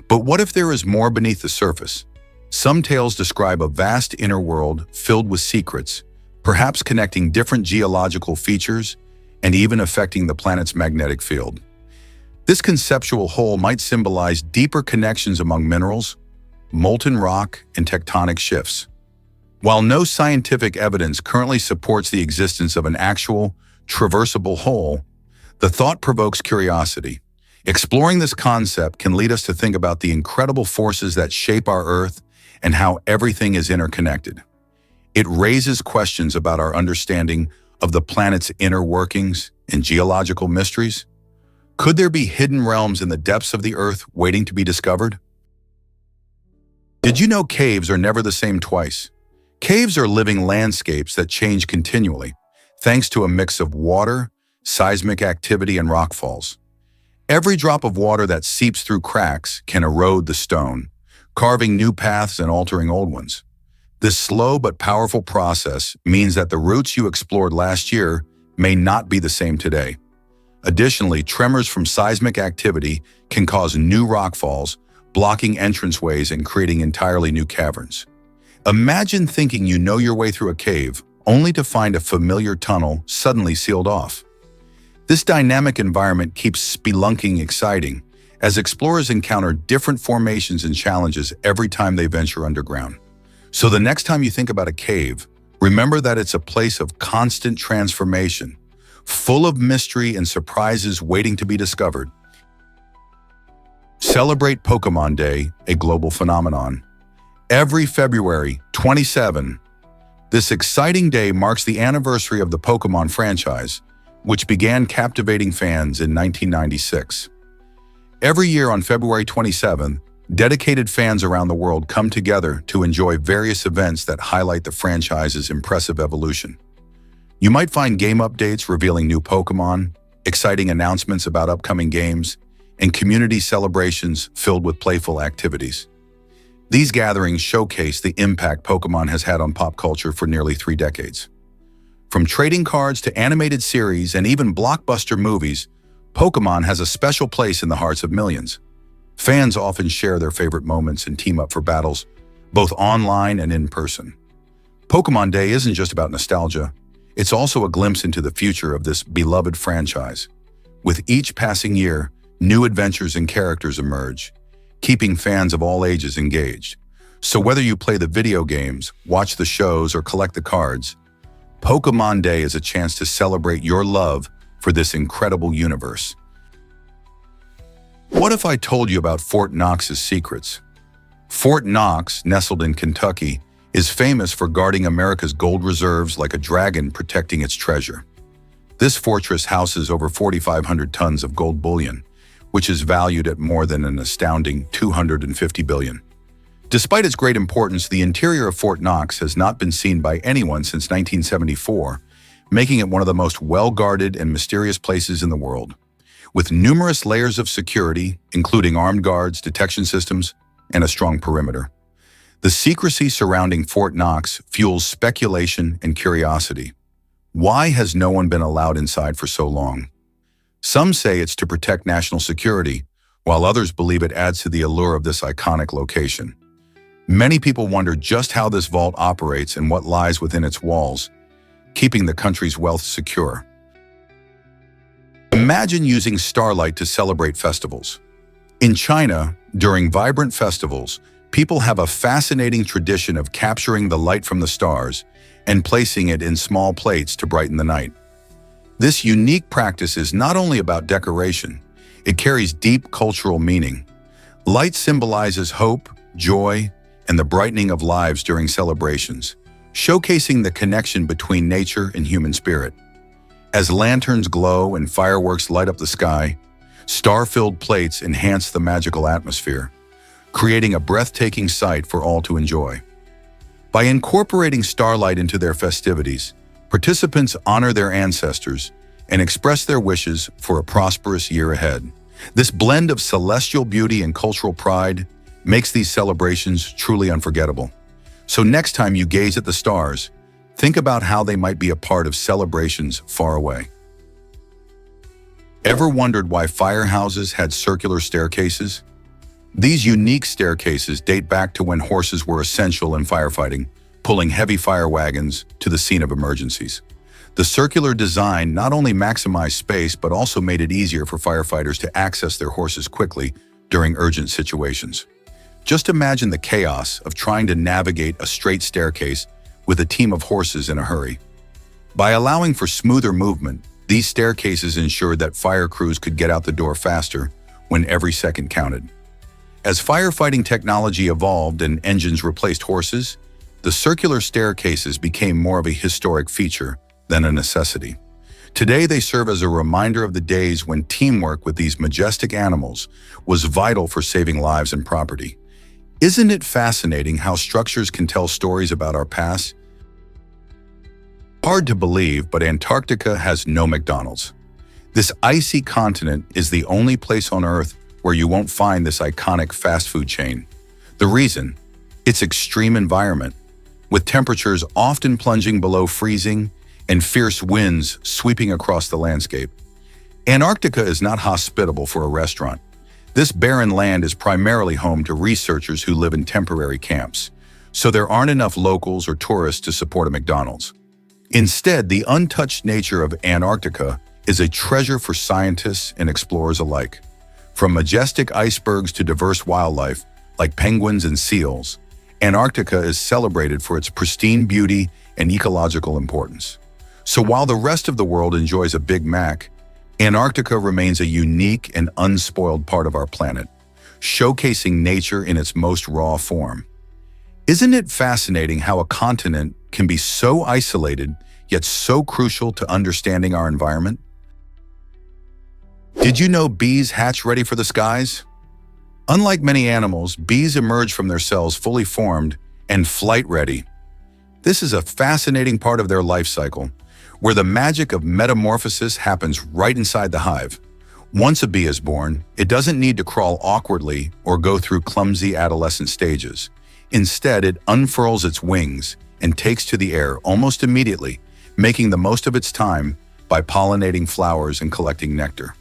But what if there is more beneath the surface? Some tales describe a vast inner world filled with secrets, perhaps connecting different geological features and even affecting the planet's magnetic field. This conceptual hole might symbolize deeper connections among minerals, molten rock, and tectonic shifts. While no scientific evidence currently supports the existence of an actual, traversable hole, the thought provokes curiosity. Exploring this concept can lead us to think about the incredible forces that shape our Earth and how everything is interconnected. It raises questions about our understanding of the planet's inner workings and geological mysteries. Could there be hidden realms in the depths of the Earth waiting to be discovered? Did you know caves are never the same twice? Caves are living landscapes that change continually, thanks to a mix of water, seismic activity, and rockfalls. Every drop of water that seeps through cracks can erode the stone, carving new paths and altering old ones. This slow but powerful process means that the routes you explored last year may not be the same today. Additionally, tremors from seismic activity can cause new rockfalls, blocking entranceways and creating entirely new caverns. Imagine thinking you know your way through a cave, only to find a familiar tunnel suddenly sealed off. This dynamic environment keeps spelunking exciting, as explorers encounter different formations and challenges every time they venture underground. So the next time you think about a cave, remember that it's a place of constant transformation, full of mystery and surprises waiting to be discovered. Celebrate Pokémon Day, a global phenomenon. Every February 27, this exciting day marks the anniversary of the Pokémon franchise, which began captivating fans in 1996. Every year on February 27th, Dedicated fans around the world come together to enjoy various events that highlight the franchise's impressive evolution. You might find game updates revealing new Pokémon, exciting announcements about upcoming games, and community celebrations filled with playful activities. These gatherings showcase the impact Pokémon has had on pop culture for nearly 3 decades. From trading cards to animated series and even blockbuster movies, Pokémon has a special place in the hearts of millions. Fans often share their favorite moments and team up for battles, both online and in person. Pokémon Day isn't just about nostalgia, it's also a glimpse into the future of this beloved franchise. With each passing year, new adventures and characters emerge, keeping fans of all ages engaged. So whether you play the video games, watch the shows, or collect the cards, Pokémon Day is a chance to celebrate your love for this incredible universe. What if I told you about Fort Knox's secrets? Fort Knox, nestled in Kentucky, is famous for guarding America's gold reserves like a dragon protecting its treasure. This fortress houses over 4,500 tons of gold bullion, which is valued at more than an astounding $250 billion. Despite its great importance, the interior of Fort Knox has not been seen by anyone since 1974, making it one of the most well-guarded and mysterious places in the world. With numerous layers of security, including armed guards, detection systems, and a strong perimeter. The secrecy surrounding Fort Knox fuels speculation and curiosity. Why has no one been allowed inside for so long? Some say it's to protect national security, while others believe it adds to the allure of this iconic location. Many people wonder just how this vault operates and what lies within its walls, keeping the country's wealth secure. Imagine using starlight to celebrate festivals. In China, during vibrant festivals, people have a fascinating tradition of capturing the light from the stars and placing it in small plates to brighten the night. This unique practice is not only about decoration, it carries deep cultural meaning. Light symbolizes hope, joy, and the brightening of lives during celebrations, showcasing the connection between nature and human spirit. As lanterns glow and fireworks light up the sky, star-filled plates enhance the magical atmosphere, creating a breathtaking sight for all to enjoy. By incorporating starlight into their festivities, participants honor their ancestors and express their wishes for a prosperous year ahead. This blend of celestial beauty and cultural pride makes these celebrations truly unforgettable. So next time you gaze at the stars, think about how they might be a part of celebrations far away. Ever wondered why firehouses had circular staircases? These unique staircases date back to when horses were essential in firefighting, pulling heavy fire wagons to the scene of emergencies. The circular design not only maximized space but also made it easier for firefighters to access their horses quickly during urgent situations. Just imagine the chaos of trying to navigate a straight staircase with a team of horses in a hurry. By allowing for smoother movement, these staircases ensured that fire crews could get out the door faster when every second counted. As firefighting technology evolved and engines replaced horses, the circular staircases became more of a historic feature than a necessity. Today, they serve as a reminder of the days when teamwork with these majestic animals was vital for saving lives and property. Isn't it fascinating how structures can tell stories about our past? Hard to believe, but Antarctica has no McDonald's. This icy continent is the only place on Earth where you won't find this iconic fast food chain. The reason? Its extreme environment, with temperatures often plunging below freezing and fierce winds sweeping across the landscape. Antarctica is not hospitable for a restaurant. This barren land is primarily home to researchers who live in temporary camps, so there aren't enough locals or tourists to support a McDonald's. Instead, the untouched nature of Antarctica is a treasure for scientists and explorers alike. From majestic icebergs to diverse wildlife, like penguins and seals, Antarctica is celebrated for its pristine beauty and ecological importance. So while the rest of the world enjoys a Big Mac, Antarctica remains a unique and unspoiled part of our planet, showcasing nature in its most raw form. Isn't it fascinating how a continent can be so isolated, yet so crucial to understanding our environment? Did you know bees hatch ready for the skies? Unlike many animals, bees emerge from their cells fully formed and flight-ready. This is a fascinating part of their life cycle, where the magic of metamorphosis happens right inside the hive. Once a bee is born, it doesn't need to crawl awkwardly or go through clumsy adolescent stages. Instead, it unfurls its wings and takes to the air almost immediately, making the most of its time by pollinating flowers and collecting nectar.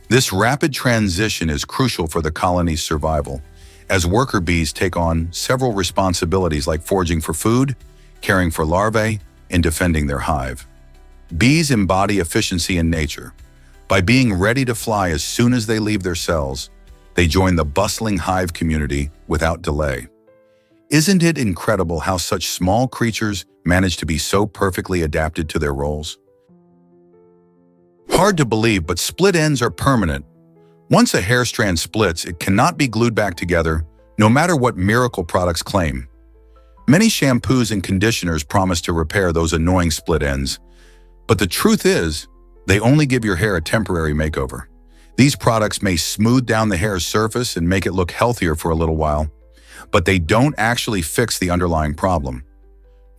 This rapid transition is crucial for the colony's survival, as worker bees take on several responsibilities like foraging for food, caring for larvae, and defending their hive. Bees embody efficiency in nature. By being ready to fly as soon as they leave their cells, they join the bustling hive community without delay. Isn't it incredible how such small creatures manage to be so perfectly adapted to their roles? Hard to believe, but split ends are permanent. Once a hair strand splits, it cannot be glued back together, no matter what miracle products claim. Many shampoos and conditioners promise to repair those annoying split ends, but the truth is, they only give your hair a temporary makeover. These products may smooth down the hair's surface and make it look healthier for a little while, but they don't actually fix the underlying problem.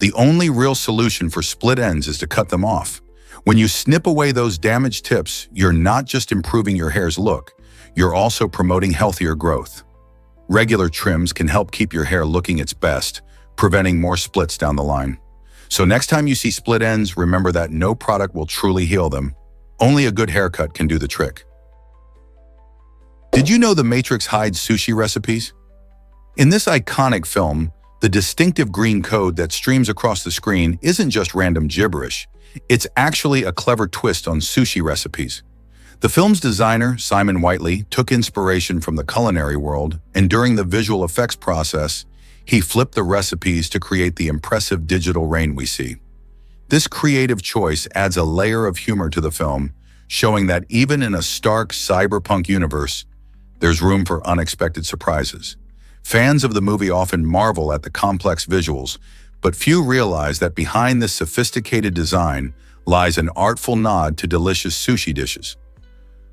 The only real solution for split ends is to cut them off. When you snip away those damaged tips, you're not just improving your hair's look, you're also promoting healthier growth. Regular trims can help keep your hair looking its best, preventing more splits down the line. So next time you see split ends, remember that no product will truly heal them. Only a good haircut can do the trick. Did you know The Matrix hides sushi recipes? In this iconic film, the distinctive green code that streams across the screen isn't just random gibberish. It's actually a clever twist on sushi recipes. The film's designer, Simon Whiteley, took inspiration from the culinary world, and during the visual effects process, he flipped the recipes to create the impressive digital rain we see. This creative choice adds a layer of humor to the film, showing that even in a stark cyberpunk universe, there's room for unexpected surprises. Fans of the movie often marvel at the complex visuals, but few realize that behind this sophisticated design lies an artful nod to delicious sushi dishes.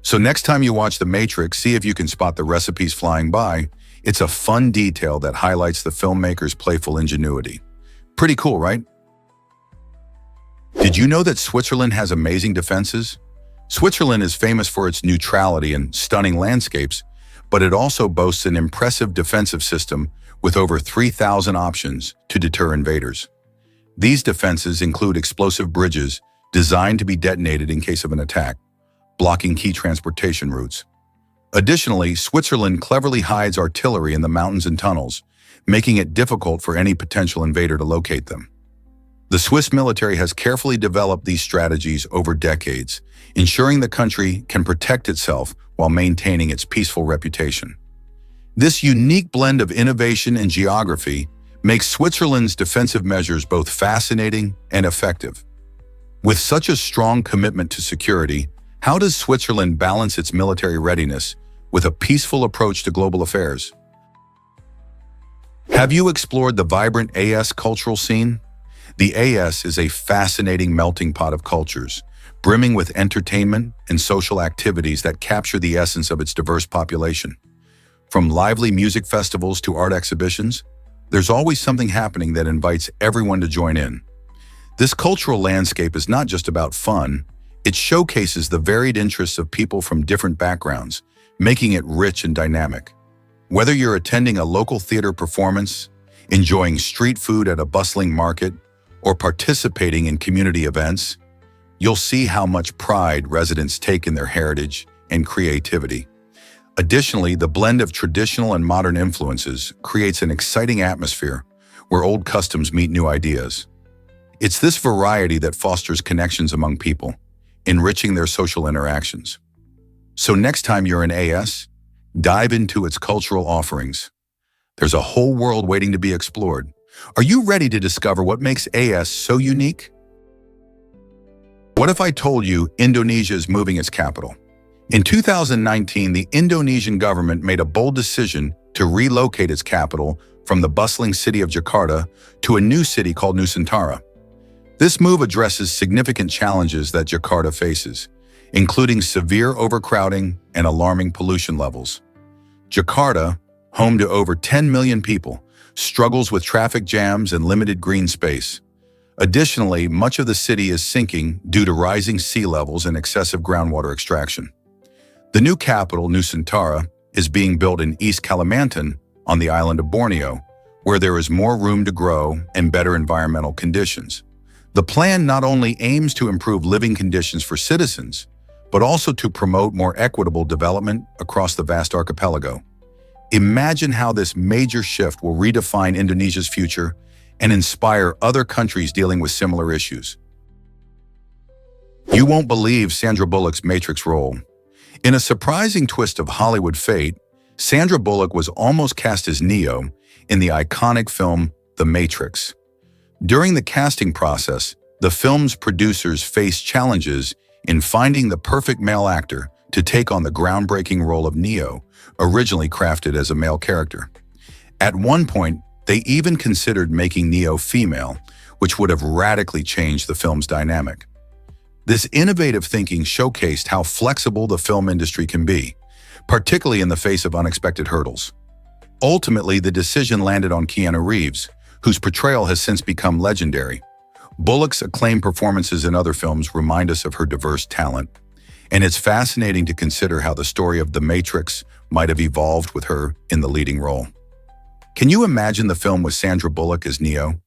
So next time you watch The Matrix, see if you can spot the recipes flying by. It's a fun detail that highlights the filmmaker's playful ingenuity. Pretty cool, right? Did you know that Switzerland has amazing defenses? Switzerland is famous for its neutrality and stunning landscapes, but it also boasts an impressive defensive system with over 3,000 options to deter invaders. These defenses include explosive bridges designed to be detonated in case of an attack, blocking key transportation routes. Additionally, Switzerland cleverly hides artillery in the mountains and tunnels, making it difficult for any potential invader to locate them. The Swiss military has carefully developed these strategies over decades, ensuring the country can protect itself while maintaining its peaceful reputation. This unique blend of innovation and geography makes Switzerland's defensive measures both fascinating and effective. With such a strong commitment to security, how does Switzerland balance its military readiness with a peaceful approach to global affairs? Have you explored the vibrant AS cultural scene? The AS is a fascinating melting pot of cultures, brimming with entertainment and social activities that capture the essence of its diverse population. From lively music festivals to art exhibitions, there's always something happening that invites everyone to join in. This cultural landscape is not just about fun, it showcases the varied interests of people from different backgrounds, making it rich and dynamic. Whether you're attending a local theater performance, enjoying street food at a bustling market, or participating in community events, you'll see how much pride residents take in their heritage and creativity. Additionally, the blend of traditional and modern influences creates an exciting atmosphere where old customs meet new ideas. It's this variety that fosters connections among people, enriching their social interactions. So next time you're in AS, dive into its cultural offerings. There's a whole world waiting to be explored. Are you ready to discover what makes AS so unique? What if I told you Indonesia is moving its capital? In 2019, the Indonesian government made a bold decision to relocate its capital from the bustling city of Jakarta to a new city called Nusantara. This move addresses significant challenges that Jakarta faces, including severe overcrowding and alarming pollution levels. Jakarta, home to over 10 million people, struggles with traffic jams and limited green space. Additionally, much of the city is sinking due to rising sea levels and excessive groundwater extraction. The new capital, Nusantara, is being built in East Kalimantan on the island of Borneo, where there is more room to grow and better environmental conditions. The plan not only aims to improve living conditions for citizens, but also to promote more equitable development across the vast archipelago. Imagine how this major shift will redefine Indonesia's future and inspire other countries dealing with similar issues. You won't believe Sandra Bullock's Matrix role. In a surprising twist of Hollywood fate, Sandra Bullock was almost cast as Neo in the iconic film The Matrix. During the casting process, the film's producers faced challenges in finding the perfect male actor to take on the groundbreaking role of Neo, originally crafted as a male character. At one point, they even considered making Neo female, which would have radically changed the film's dynamic. This innovative thinking showcased how flexible the film industry can be, particularly in the face of unexpected hurdles. Ultimately, the decision landed on Keanu Reeves, whose portrayal has since become legendary. Bullock's acclaimed performances in other films remind us of her diverse talent, and it's fascinating to consider how the story of The Matrix might have evolved with her in the leading role. Can you imagine the film with Sandra Bullock as Neo?